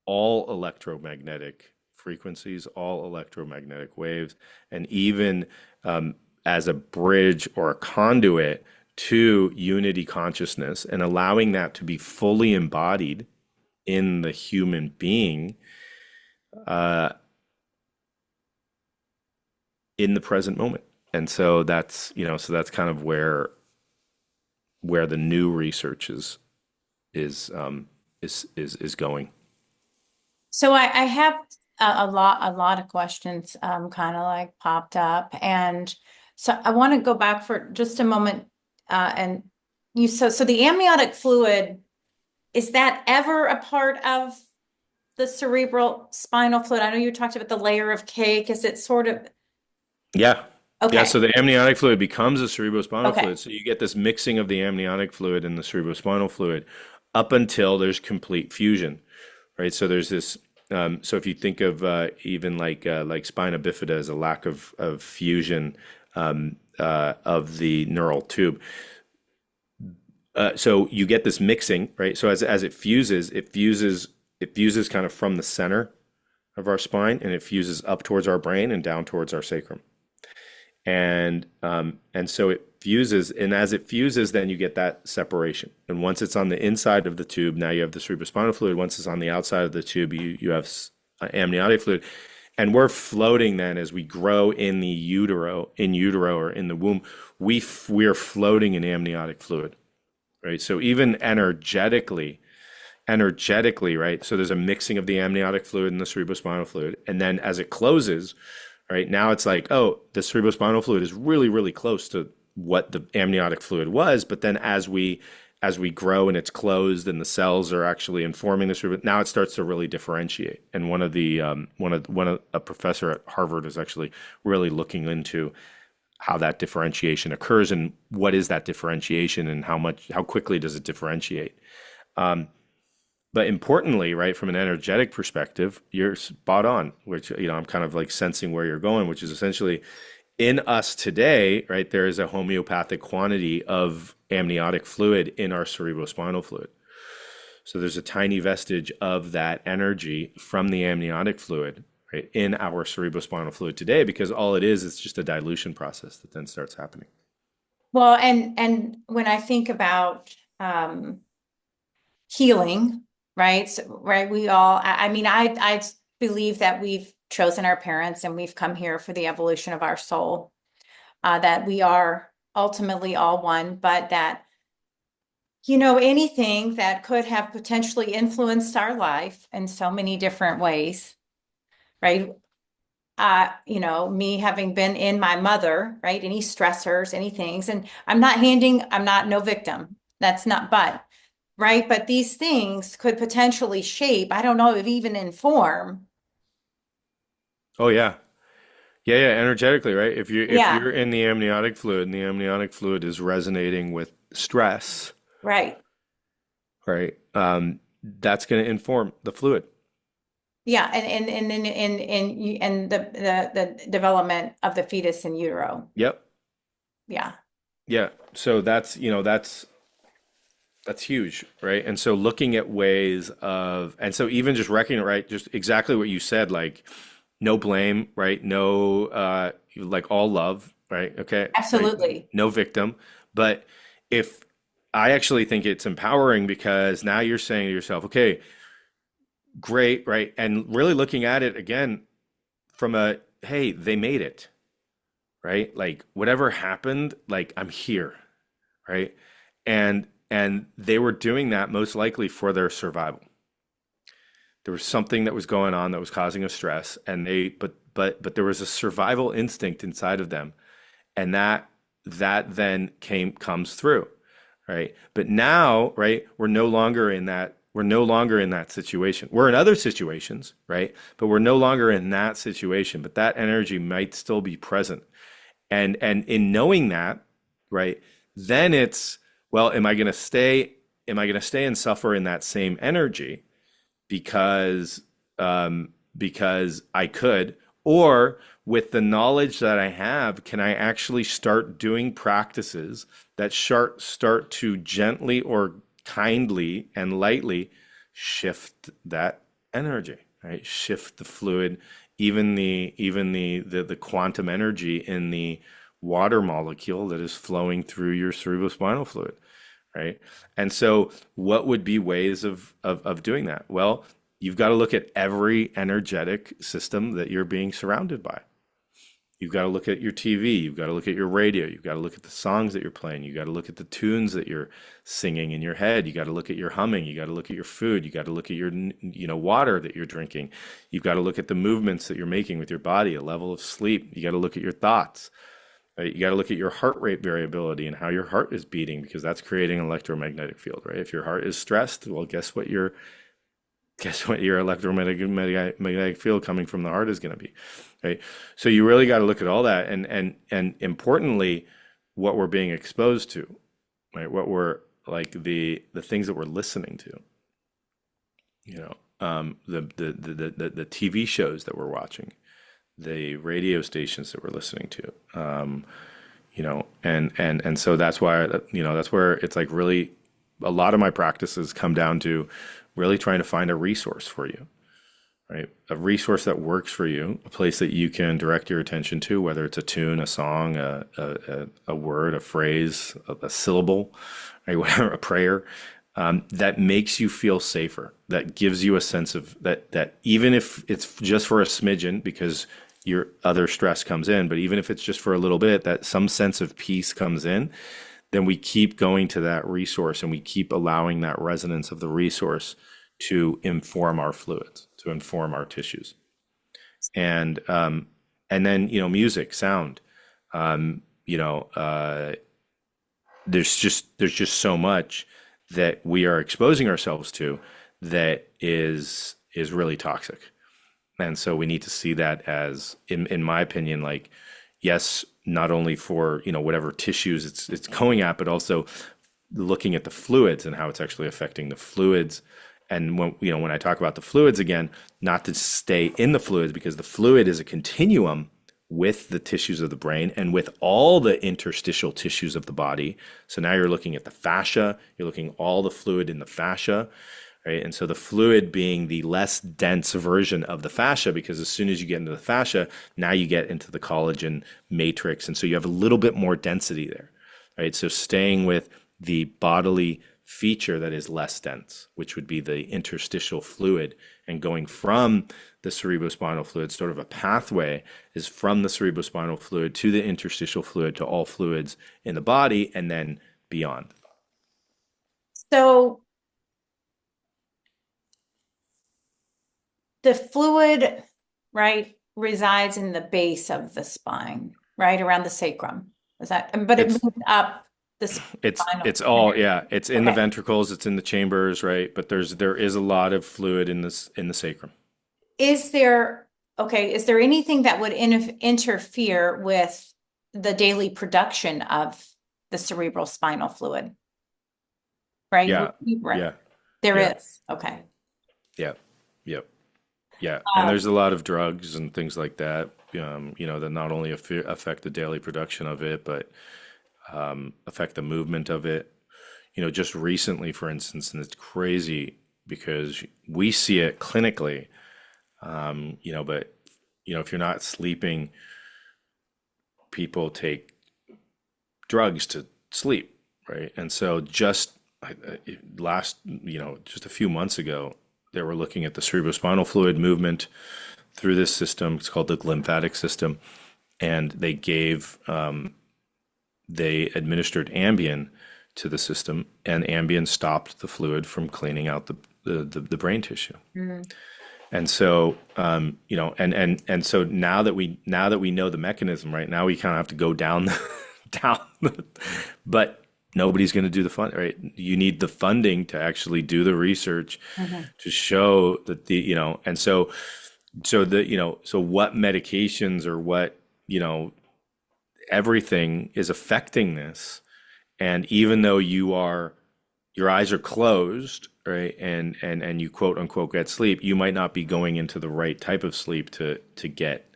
all electromagnetic frequencies, all electromagnetic waves, and even as a bridge or a conduit to unity consciousness, and allowing that to be fully embodied in the human being uh, in the present moment. And so that's kind of where the new research is going. So I have a lot of questions kind of like popped up, and so I want to go back for just a moment. And so the amniotic fluid, is that ever a part of the cerebral spinal fluid? I know you talked about the layer of cake. Is it sort of Yeah. Yeah, okay? so the amniotic fluid becomes a cerebrospinal Okay. fluid. So you get this mixing of the amniotic fluid and the cerebrospinal fluid up until there's complete fusion, right? So there's this. So if you think of even like spina bifida as a lack of fusion of the neural tube. So you get this mixing, right? So as it fuses kind of from the center of our spine, and it fuses up towards our brain and down towards our sacrum. And so it fuses, and as it fuses, then you get that separation. And once it's on the inside of the tube, now you have the cerebrospinal fluid. Once it's on the outside of the tube, you have amniotic fluid. And we're floating then as we grow in utero or in the womb, we're floating in amniotic fluid, right? So even energetically, right? So there's a mixing of the amniotic fluid and the cerebrospinal fluid. And then as it closes, right, now it's like, oh, the cerebrospinal fluid is really, really close to what the amniotic fluid was. But then as we grow and it's closed and the cells are actually informing the cerebral, now it starts to really differentiate. And a professor at Harvard is actually really looking into how that differentiation occurs and what is that differentiation and how quickly does it differentiate. But importantly, right, from an energetic perspective, you're spot on, which, I'm kind of like sensing where you're going, which is essentially in us today, right, there is a homeopathic quantity of amniotic fluid in our cerebrospinal fluid. So there's a tiny vestige of that energy from the amniotic fluid, right, in our cerebrospinal fluid today, because all it is just a dilution process that then starts happening. Well, and when I think about healing, right? So, right, we all, I mean, I believe that we've chosen our parents and we've come here for the evolution of our soul, that we are ultimately all one, but that, anything that could have potentially influenced our life in so many different ways, right? Me having been in my mother, right? Any stressors, any things, and I'm not no victim. That's not, but right? But these things could potentially shape, I don't know if even inform. Oh yeah. Yeah, yeah, energetically, right? If Yeah, you're in the amniotic fluid and the amniotic fluid is resonating with stress, right. right? That's going to inform the fluid. Yeah, and the development of the fetus in utero. Yep. Yeah. Yeah. So that's That's huge, right? And so looking at ways of, and so even just reckoning, right? Just exactly what you said, like no blame, right? No, like all love, right? Okay, right? Absolutely. No victim. But if I actually think it's empowering because now you're saying to yourself, okay, great, right? And really looking at it again from a, hey, they made it, right? Like whatever happened, like I'm here, right? And they were doing that most likely for their survival. There was something that was going on that was causing a stress, and but there was a survival instinct inside of them, and that then comes through, right? But now, right, we're no longer in that situation. We're in other situations, right? But we're no longer in that situation, but that energy might still be present. And in knowing that, right, then it's, well, am I going to stay and suffer in that same energy because because I could, or with the knowledge that I have, can I actually start doing practices that start to gently or kindly and lightly shift that energy, right? Shift the fluid, even the quantum energy in the water molecule that is flowing through your cerebrospinal fluid, right? And so, what would be ways of doing that? Well, you've got to look at every energetic system that you're being surrounded by. You've got to look at your TV, you've got to look at your radio, you've got to look at the songs that you're playing, you got to look at the tunes that you're singing in your head, you got to look at your humming, you got to look at your food, you got to look at your water that you're drinking. You've got to look at the movements that you're making with your body, a level of sleep. You got to look at your thoughts. Right? You got to look at your heart rate variability and how your heart is beating because that's creating an electromagnetic field, right? If your heart is stressed, well, guess what your electromagnetic field coming from the heart is going to be, right? So you really got to look at all that, and importantly, what we're being exposed to, right? What we're like the things that we're listening to, the TV shows that we're watching, the radio stations that we're listening to, and so that's why that's where it's like really a lot of my practices come down to really trying to find a resource for you, right? A resource that works for you, a place that you can direct your attention to, whether it's a tune, a song, a word, a phrase, a syllable, right? Whatever, a prayer, that makes you feel safer, that gives you a sense of that even if it's just for a smidgen, because your other stress comes in, but even if it's just for a little bit, that some sense of peace comes in, then we keep going to that resource and we keep allowing that resonance of the resource to inform our fluids, to inform our tissues. And then, music, sound, you know, there's just so much that we are exposing ourselves to that is really toxic. And so we need to see that as, in my opinion, like, yes, not only for, whatever tissues it's going at, but also looking at the fluids and how it's actually affecting the fluids. And when I talk about the fluids again, not to stay in the fluids because the fluid is a continuum with the tissues of the brain and with all the interstitial tissues of the body. So now you're looking at the fascia, you're looking all the fluid in the fascia, right? And so the fluid being the less dense version of the fascia, because as soon as you get into the fascia, now you get into the collagen matrix. And so you have a little bit more density there, right? So staying with the bodily feature that is less dense, which would be the interstitial fluid, and going from the cerebrospinal fluid, sort of a pathway is from the cerebrospinal fluid to the interstitial fluid to all fluids in the body and then beyond. So the fluid, right, resides in the base of the spine, right, around the sacrum. Is that, but it It's moves up the it's spinal. it's all, yeah, it's in the Okay. ventricles, it's in the chambers, right? But there is a lot of fluid in the sacrum. Is there, okay, is there anything that would interfere with the daily production of the cerebral spinal fluid? Right? Yeah, Right. yeah, There yeah, is. Okay. yeah, yeah, yeah. And there's a lot of drugs and things like that, that not only affect the daily production of it, but affect the movement of it. just recently, for instance, and it's crazy because we see it clinically, but if you're not sleeping, people take drugs to sleep, right? And so just a few months ago, they were looking at the cerebrospinal fluid movement through this system. It's called the lymphatic system, and they administered Ambien to the system, and Ambien stopped the fluid from cleaning out the brain tissue. Mm. And so, and so now that we know the mechanism, right now we kind of have to go down, down, but nobody's going to do the fund, right? You need the funding to actually do the research to show that and so what medications or what, everything is affecting this. And even though your eyes are closed, right, and you quote unquote get sleep, you might not be going into the right type of sleep to get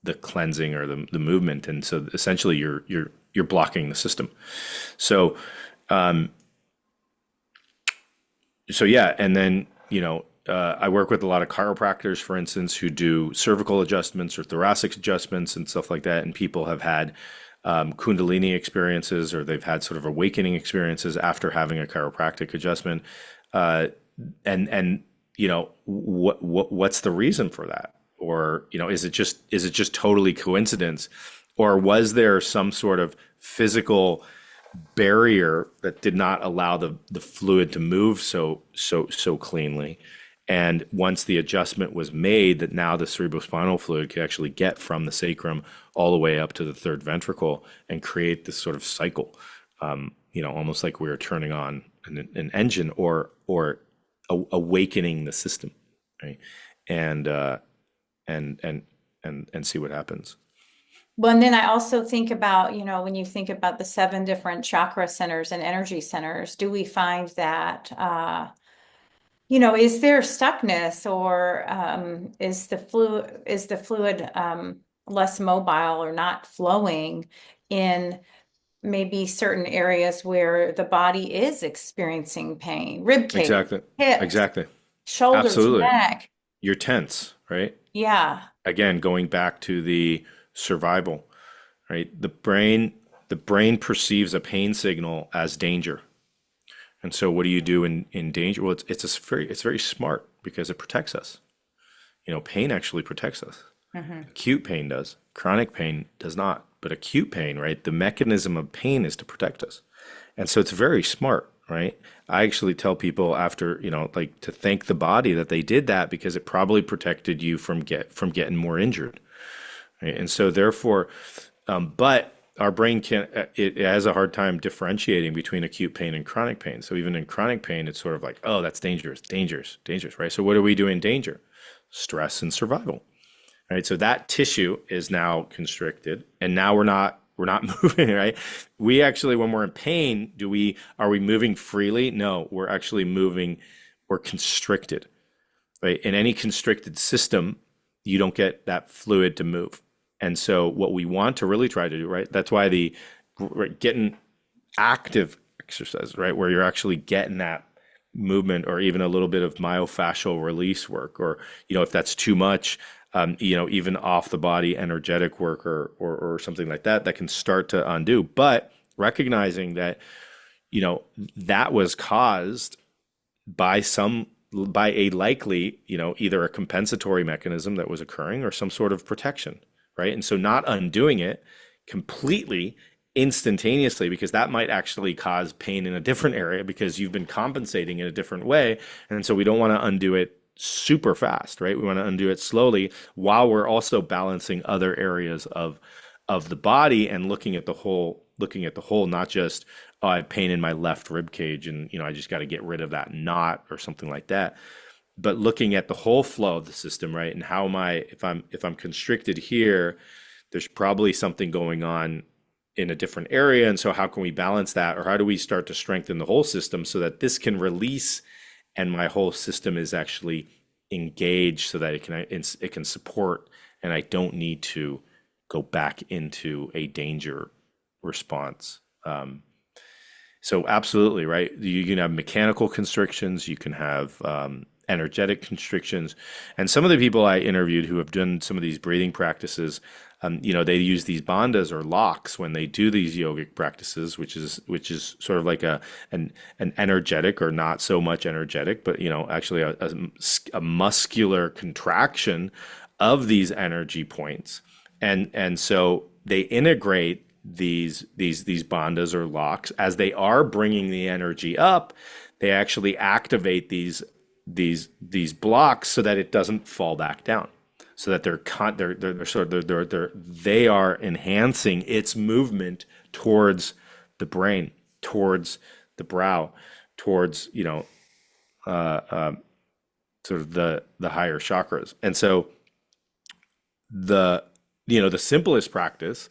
the cleansing or the movement. And so essentially you're blocking the system. So yeah, and then I work with a lot of chiropractors, for instance, who do cervical adjustments or thoracic adjustments and stuff like that. And people have had Kundalini experiences, or they've had sort of awakening experiences after having a chiropractic adjustment. And what's the reason for that? Or is it just totally coincidence, or was there some sort of physical barrier that did not allow the fluid to move so cleanly? And once the adjustment was made, that now the cerebrospinal fluid could actually get from the sacrum all the way up to the third ventricle and create this sort of cycle, almost like we were turning on an engine or awakening the system, right? And see what happens. Well, and then I also think about, when you think about the 7 different chakra centers and energy centers, do we find that, is there stuckness, or is the fluid less mobile or not flowing in maybe certain areas where the body is experiencing pain, rib cage, Exactly. hips, Exactly. shoulders, Absolutely. neck? You're tense, right? Yeah. Again, going back to the survival, right? The brain perceives a pain signal as danger. And so what do you do in danger? Well, it's very smart because it protects us. Pain actually protects us. Acute pain does. Chronic pain does not. But acute pain, right? The mechanism of pain is to protect us. And so it's very smart, right? I actually tell people after, to thank the body that they did that, because it probably protected you from getting more injured. Right? And so therefore, but our brain it has a hard time differentiating between acute pain and chronic pain. So even in chronic pain, it's sort of like, oh, that's dangerous, right? So what do we do in danger? Stress and survival, right? So that tissue is now constricted, and now we're not moving, right? We actually, when we're in pain, are we moving freely? No, we're actually moving, we're constricted, right? In any constricted system, you don't get that fluid to move. And so what we want to really try to do, right? That's why getting active exercise, right? Where you're actually getting that movement, or even a little bit of myofascial release work, or, if that's too much, even off the body energetic work or something like that can start to undo. But recognizing that, that was caused by a likely, either a compensatory mechanism that was occurring or some sort of protection, right? And so not undoing it completely instantaneously, because that might actually cause pain in a different area because you've been compensating in a different way. And so we don't want to undo it super fast, right? We want to undo it slowly while we're also balancing other areas of the body and looking at the whole, not just, oh, I have pain in my left rib cage and, I just got to get rid of that knot or something like that. But looking at the whole flow of the system, right? And how am I, if I'm constricted here, there's probably something going on in a different area. And so how can we balance that? Or how do we start to strengthen the whole system so that this can release and my whole system is actually engaged so that it can support, and I don't need to go back into a danger response. So absolutely, right? You can have mechanical constrictions, you can have energetic constrictions, and some of the people I interviewed who have done some of these breathing practices, they use these bandhas or locks when they do these yogic practices, which is sort of like an energetic or not so much energetic, but actually a muscular contraction of these energy points, and so they integrate these bandhas or locks as they are bringing the energy up. They actually activate these blocks so that it doesn't fall back down, so that they are enhancing its movement towards the brain, towards the brow, towards uh, uh, sort of the higher chakras. And so the the simplest practice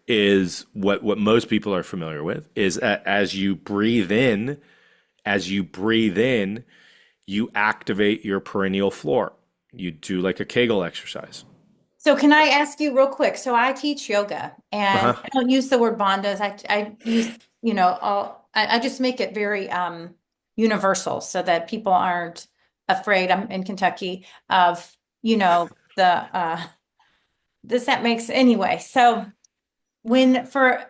is what most people are familiar with is as you breathe in, you activate your perineal floor. You do like a Kegel exercise. So can I ask you real quick? So I teach yoga and Uh-huh. I don't use the word bandhas. I use, I just make it very universal so that people aren't afraid. I'm in Kentucky of, the this that makes anyway. So when for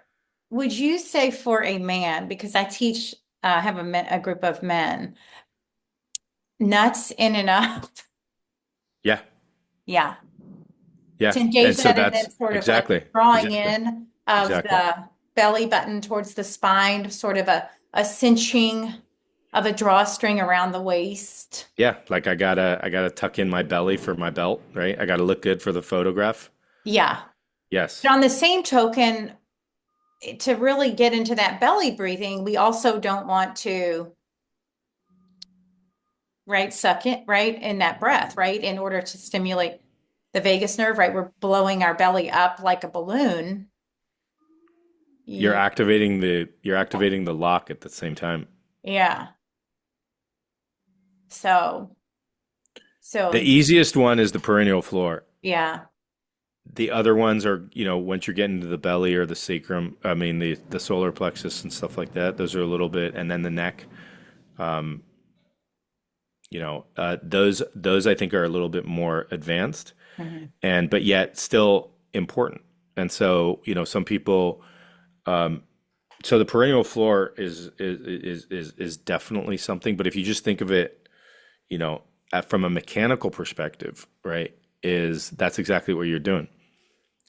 would you say for a man, because I teach have a group of men, nuts in and up, Yeah. yeah, Yeah. to engage And so that and that's then sort of like exactly, drawing exactly, in of exactly. the belly button towards the spine, sort of a cinching of a drawstring around the waist. Yeah. Like I gotta tuck in my belly for my belt, right? I gotta look good for the photograph. Yeah. Yes. But on the same token, to really get into that belly breathing, we also don't want to, right, suck it, right, in that breath, right, in order to stimulate the vagus nerve, right? We're blowing our belly up like a balloon. You're Yeah. activating the lock at the same time. Yeah. So, The so easiest one is the perineal floor. yeah. The other ones are, once you're getting to the belly or the sacrum, I mean the solar plexus and stuff like that. Those are a little bit, and then the neck. Um, those I think are a little bit more advanced, Mhm. and but yet still important. And so, some people. Um, so the perineal floor is definitely something. But if you just think of it, from a mechanical perspective, right, is that's exactly what you're doing.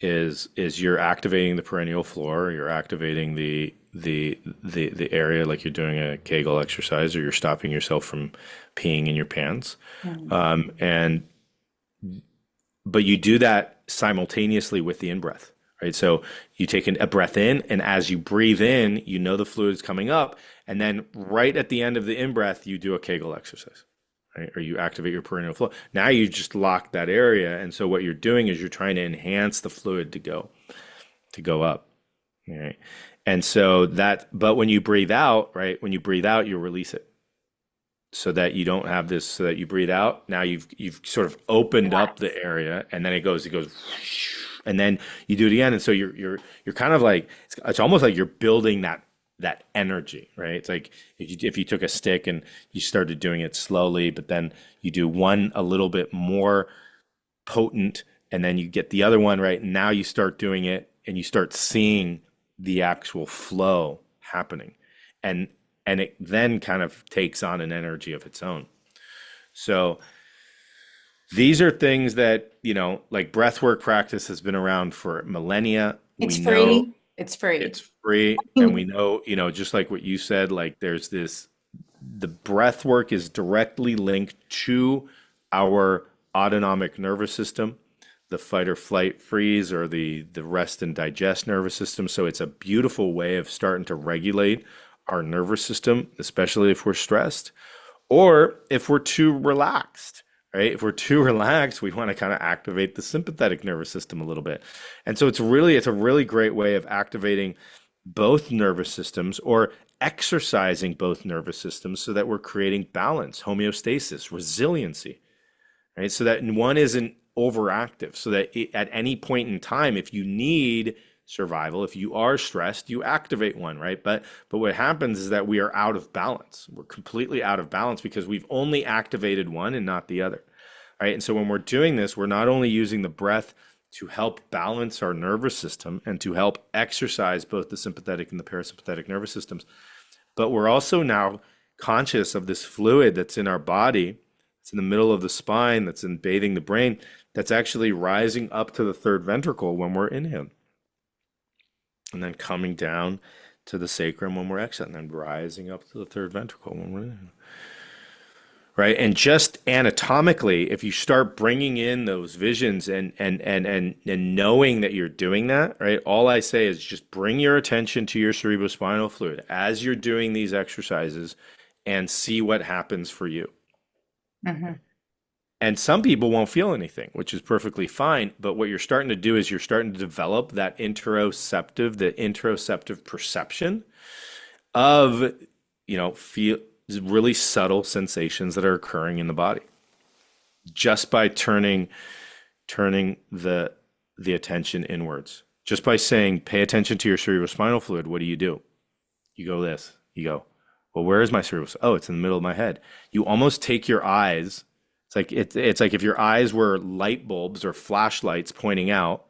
Is you're activating the perineal floor, you're activating the area like you're doing a Kegel exercise, or you're stopping yourself from peeing in your pants. Mhm. And but you do that simultaneously with the in-breath, right? So you take a breath in, and as you breathe in, the fluid is coming up, and then right at the end of the in-breath, you do a Kegel exercise, right? Or you activate your perineal flow. Now you just lock that area, and so what you're doing is you're trying to enhance the fluid to go up, right? And so but when you breathe out, right? When you breathe out, you release it so that you don't have this, so that you breathe out. Now you've sort of opened up the Relax. area, and then it goes, and then you do it again. And so you're kind of like it's almost like you're building that energy, right? It's like if you took a stick and you started doing it slowly, but then you do one a little bit more potent, and then you get the other one right. And now you start doing it, and you start seeing the actual flow happening, and it then kind of takes on an energy of its own. So these are things that, like breathwork practice has been around for millennia. We It's know free. It's free. it's free, and we know, just like what you said, like the breath work is directly linked to our autonomic nervous system, the fight or flight freeze, or the rest and digest nervous system. So it's a beautiful way of starting to regulate our nervous system, especially if we're stressed or if we're too relaxed. Right? If we're too relaxed, we want to kind of activate the sympathetic nervous system a little bit. And so it's a really great way of activating both nervous systems, or exercising both nervous systems, so that we're creating balance, homeostasis, resiliency, right? So that one isn't overactive, so that at any point in time, if you need survival. If you are stressed, you activate one, right? But what happens is that we are out of balance. We're completely out of balance because we've only activated one and not the other, right? And so when we're doing this, we're not only using the breath to help balance our nervous system and to help exercise both the sympathetic and the parasympathetic nervous systems, but we're also now conscious of this fluid that's in our body. It's in the middle of the spine, that's in bathing the brain, that's actually rising up to the third ventricle when we're inhaling, and then coming down to the sacrum when we're exhaling, and then rising up to the third ventricle when we're inhaling. Right. And just anatomically, if you start bringing in those visions and knowing that you're doing that, right, all I say is just bring your attention to your cerebrospinal fluid as you're doing these exercises and see what happens for you. Mhm. And some people won't feel anything, which is perfectly fine. But what you're starting to do is you're starting to develop that interoceptive perception of, feel really subtle sensations that are occurring in the body just by turning the attention inwards. Just by saying, pay attention to your cerebrospinal fluid. What do? You go this. You go, well, where is my cerebrospinal? Oh, it's in the middle of my head. You almost take your eyes. It's like if your eyes were light bulbs or flashlights pointing out,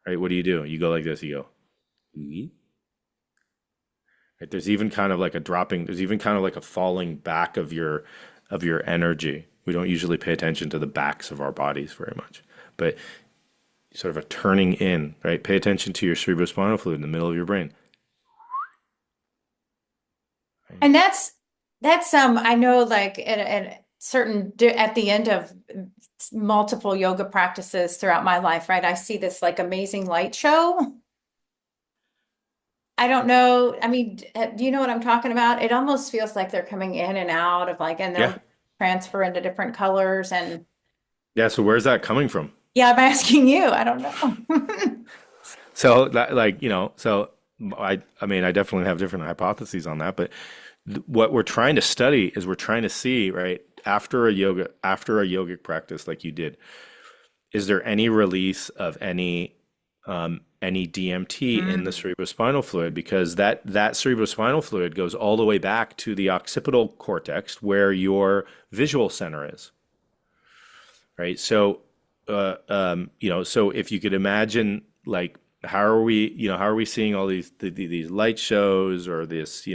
right? What do? You go like this. You go, "Ee." Right? There's even kind of like a dropping. There's even kind of like a falling back of your energy. We don't usually pay attention to the backs of our bodies very much, but sort of a turning in, right? Pay attention to your cerebrospinal fluid in the middle of your brain. Right? And that's I know like at certain at the end of multiple yoga practices throughout my life, right? I see this like amazing light show. I don't know. I mean, do you know what I'm talking about? It almost feels like they're coming in and out of like, and Yeah. they'll transfer into different colors. And Yeah. So where's that coming from? yeah, I'm asking you. I don't know. So that, like, I mean, I definitely have different hypotheses on that, but what we're trying to study is we're trying to see, right, after a yogic practice like you did, is there any release of any DMT in the Mm. cerebrospinal fluid? Because that cerebrospinal fluid goes all the way back to the occipital cortex where your visual center is, right? So, so if you could imagine, like, how are we seeing all these light shows, or this,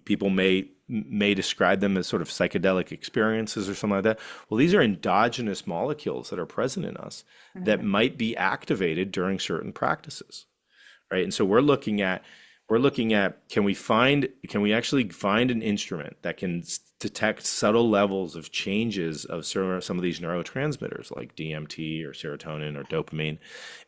people may describe them as sort of psychedelic experiences or something like that. Well, these are endogenous molecules that are present in us that Mhm. might be activated during certain practices, right? And so we're looking at can we actually find an instrument that can detect subtle levels of changes of some of these neurotransmitters like DMT or serotonin or dopamine,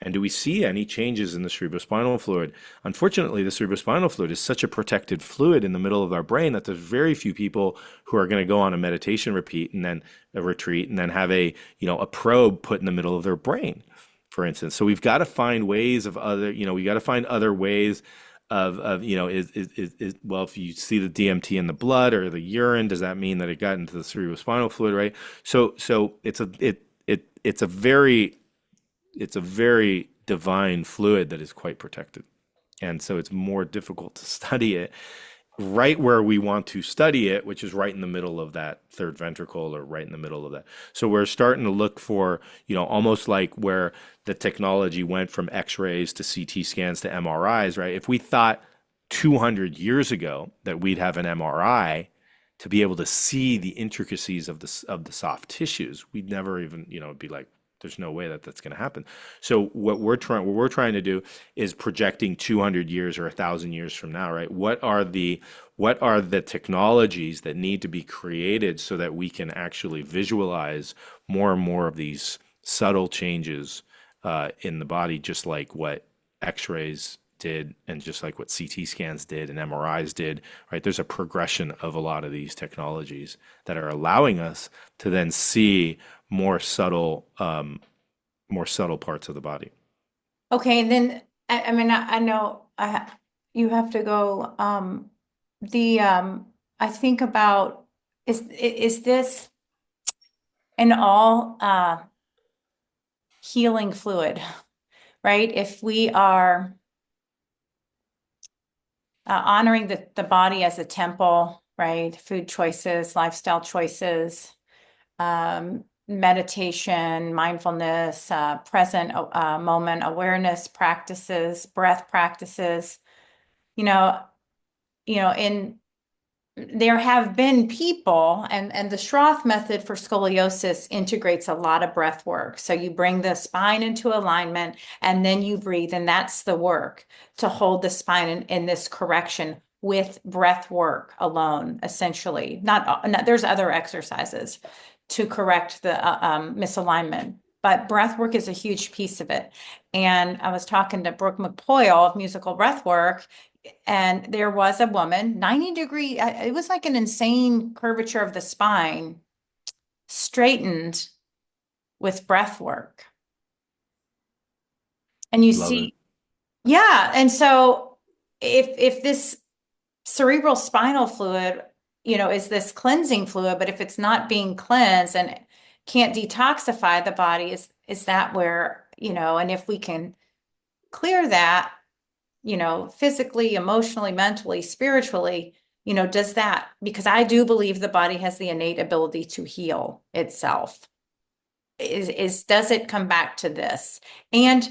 and do we see any changes in the cerebrospinal fluid? Unfortunately, the cerebrospinal fluid is such a protected fluid in the middle of our brain that there's very few people who are going to go on a meditation repeat and then a retreat and then have a probe put in the middle of their brain, for instance. So we've got to find ways of other, we got to find other ways of well, if you see the DMT in the blood or the urine, does that mean that it got into the cerebrospinal fluid, right? So it's a very divine fluid that is quite protected, and so it's more difficult to study it right where we want to study it, which is right in the middle of that third ventricle, or right in the middle of that. So we're starting to look for, almost like where the technology went from X-rays to CT scans to MRIs, right? If we thought 200 years ago that we'd have an MRI to be able to see the intricacies of the soft tissues, we'd never even, be like, there's no way that that's going to happen. So what we're trying to do is projecting 200 years or 1,000 years from now, right? What are the technologies that need to be created so that we can actually visualize more and more of these subtle changes in the body, just like what X-rays did, and just like what CT scans did and MRIs did, right? There's a progression of a lot of these technologies that are allowing us to then see more subtle parts of the body. Okay, and then I mean I know you have to go. The I think about is this an all healing fluid, right? If we are honoring the body as a temple, right? Food choices, lifestyle choices, meditation, mindfulness, present moment awareness practices, breath practices. You know, in there have been people, and the Schroth method for scoliosis integrates a lot of breath work. So you bring the spine into alignment and then you breathe, and that's the work to hold the spine in this correction with breath work alone, essentially. Not there's other exercises to correct the misalignment, but breath work is a huge piece of it. And I was talking to Brooke McPoyle of Musical Breath Work, and there was a woman, 90-degree, it was like an insane curvature of the spine, straightened with breath work. And you Love it. see, yeah. And so if this cerebral spinal fluid, is this cleansing fluid, but if it's not being cleansed and can't detoxify the body, is that where, and if we can clear that, physically, emotionally, mentally, spiritually, does that, because I do believe the body has the innate ability to heal itself. Does it come back to this? And,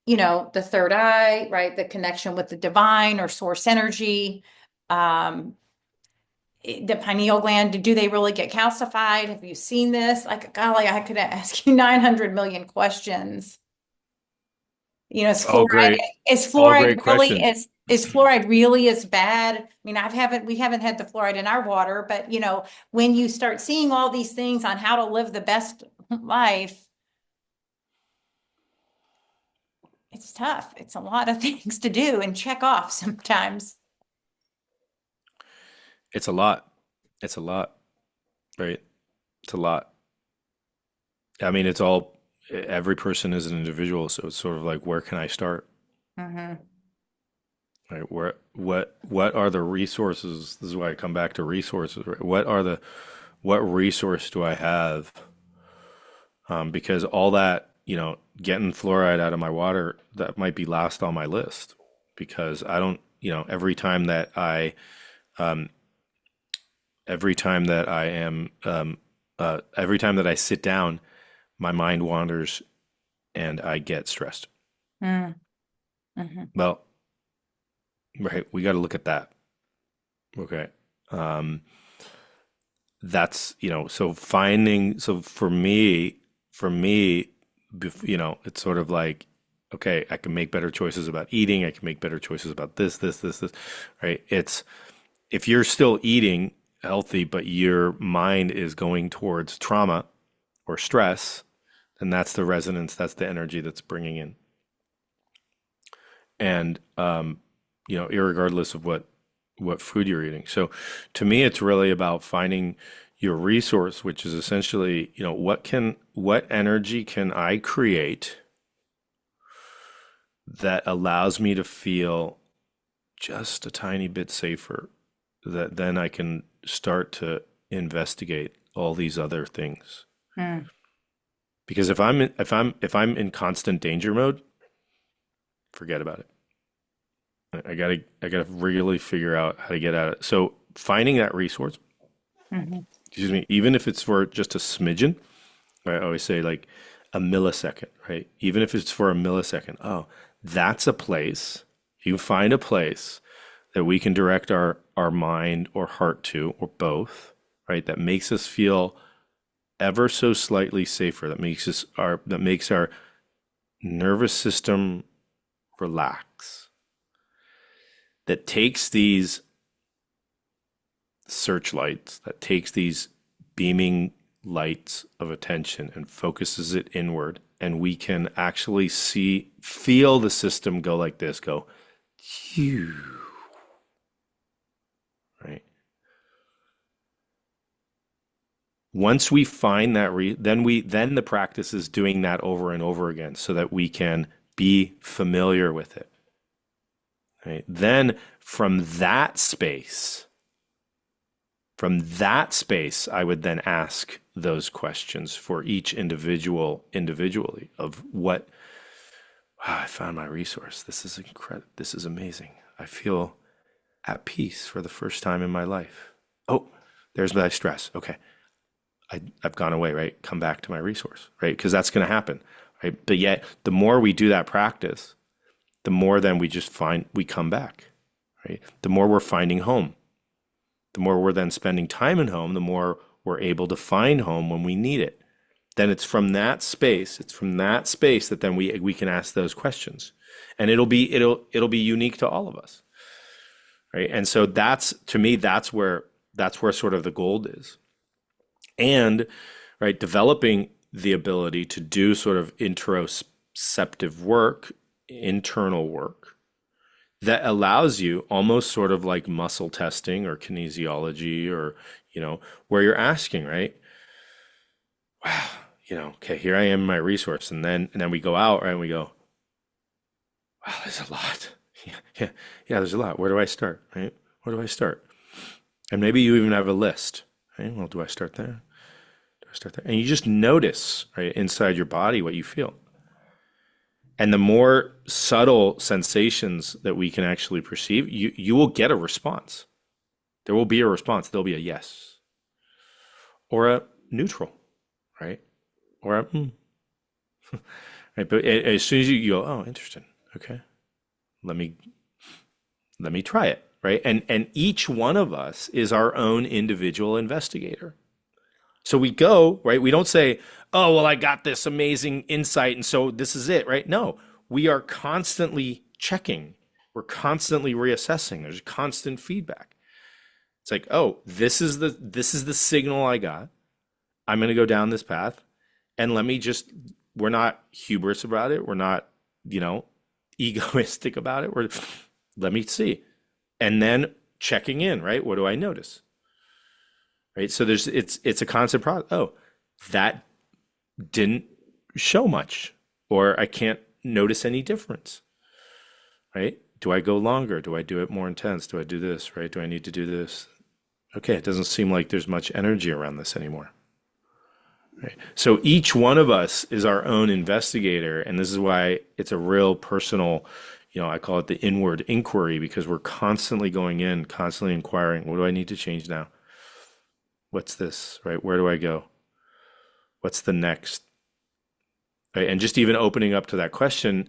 the third eye, right? The connection with the divine or source energy, the pineal gland, do they really get calcified? Have you seen this? Like, golly, I could ask you 900 million questions. Is All fluoride great, is all fluoride great really questions. is fluoride really as bad? I mean, we haven't had the fluoride in our water, but when you start seeing all these things on how to live the best life, it's tough. It's a lot of things to do and check off sometimes. It's a lot. It's a lot, right? It's a lot. I mean, it's all, every person is an individual, so it's sort of like, where can I start? Hmm. Right? What are the resources? This is why I come back to resources, right? What resource do I have? Because all that, getting fluoride out of my water, that might be last on my list because I don't, um, every time that I sit down, my mind wanders and I get stressed. Mm-hmm. Well, right, we got to look at that. Okay. Um, that's, so for me, it's sort of like, okay, I can make better choices about eating. I can make better choices about this, right? It's, if you're still eating healthy, but your mind is going towards trauma or stress, then that's the resonance, that's the energy that's bringing in. And, irregardless of what food you're eating. So to me, it's really about finding your resource, which is essentially, what energy can I create that allows me to feel just a tiny bit safer, that then I can start to investigate all these other things. Mm. Because if I'm in constant danger mode, forget about it. I gotta regularly figure out how to get at it. So finding that resource, Hmm. excuse me, even if it's for just a smidgen, right? I always say like a millisecond, right? Even if it's for a millisecond, oh, that's a place. You can find a place that we can direct our mind or heart to, or both, right? That makes us feel ever so slightly safer. That makes our nervous system relax. That takes these searchlights, that takes these beaming lights of attention and focuses it inward, and we can actually feel the system go like this, go, phew, right? Once we find that, then the practice is doing that over and over again, so that we can be familiar with it. Right? Then from that space, I would then ask those questions for each individually of what, wow, I found my resource. This is incredible. This is amazing. I feel at peace for the first time in my life. Oh, there's my stress. Okay. I've gone away, right? Come back to my resource, right? Because that's going to happen, right? But yet, the more we do that practice, the more then we just find we come back, right? The more we're finding home, the more we're then spending time in home, the more we're able to find home when we need it. Then it's from that space, that then we can ask those questions, and it'll be unique to all of us, right? And so that's, to me, that's where sort of the gold is. And right, developing the ability to do sort of introspective work, internal work that allows you, almost sort of like muscle testing or kinesiology, or where you're asking, right? Wow, okay, here I am in my resource, and then we go out, right, and we go, wow, there's a lot. Yeah, there's a lot. Where do I start, right? Where do I start? And maybe you even have a list, right? Well, do I start there? Do I start there? And you just notice, right, inside your body what you feel. And the more subtle sensations that we can actually perceive, you will get a response. There will be a response. There'll be a yes, or a neutral, right? Or a right? But as soon as you go, oh, interesting. Okay, let me try it, right? And each one of us is our own individual investigator. So we go, right? We don't say, oh, well, I got this amazing insight, and so this is it, right? No, we are constantly checking. We're constantly reassessing. There's constant feedback. It's like, oh, this is the signal I got. I'm going to go down this path, and we're not hubris about it. We're not, egoistic about it. Let me see. And then checking in, right? What do I notice? Right? So it's a constant process. Oh, that didn't show much, or I can't notice any difference, right? Do I go longer? Do I do it more intense? Do I do this, right? Do I need to do this? Okay, it doesn't seem like there's much energy around this anymore. Right. So each one of us is our own investigator, and this is why it's a real personal, I call it the inward inquiry, because we're constantly going in, constantly inquiring, what do I need to change now? What's this, right? Where do I go? What's the next? Right? And just even opening up to that question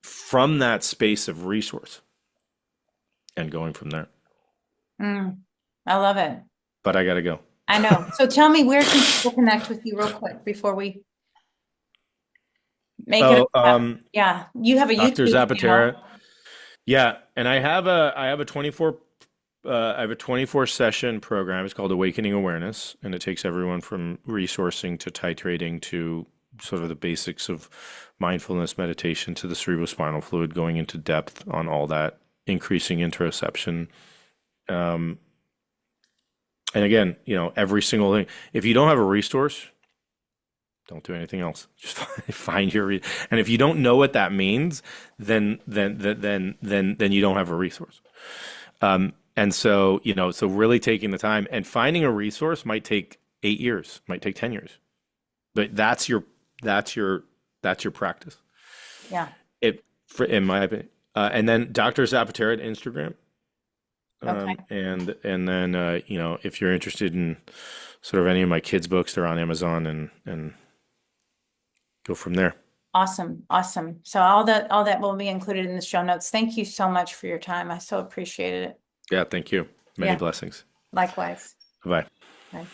from that space of resource and going from there. I love it. But I got to go. I know. So tell me, where can people connect with you real quick before we make it? Yeah, you have a Dr. YouTube Zappaterra. channel. Yeah, and I have a 24 session program. It's called Awakening Awareness, and it takes everyone from resourcing to titrating to sort of the basics of mindfulness, meditation, to the cerebrospinal fluid, going into depth on all that, increasing interoception. And again, every single thing. If you don't have a resource, don't do anything else. Just find your and if you don't know what that means, then you don't have a resource. And so, so really taking the time and finding a resource might take 8 years, might take 10 years, but that's your practice. Yeah. In my opinion. And then Dr. Zappaterra at Instagram. Okay. And then if you're interested in sort of any of my kids' books, they're on Amazon, and go from there. Awesome. So all that will be included in the show notes. Thank you so much for your time. I so appreciated it. Yeah, thank you. Many blessings. Likewise. Bye. Bye.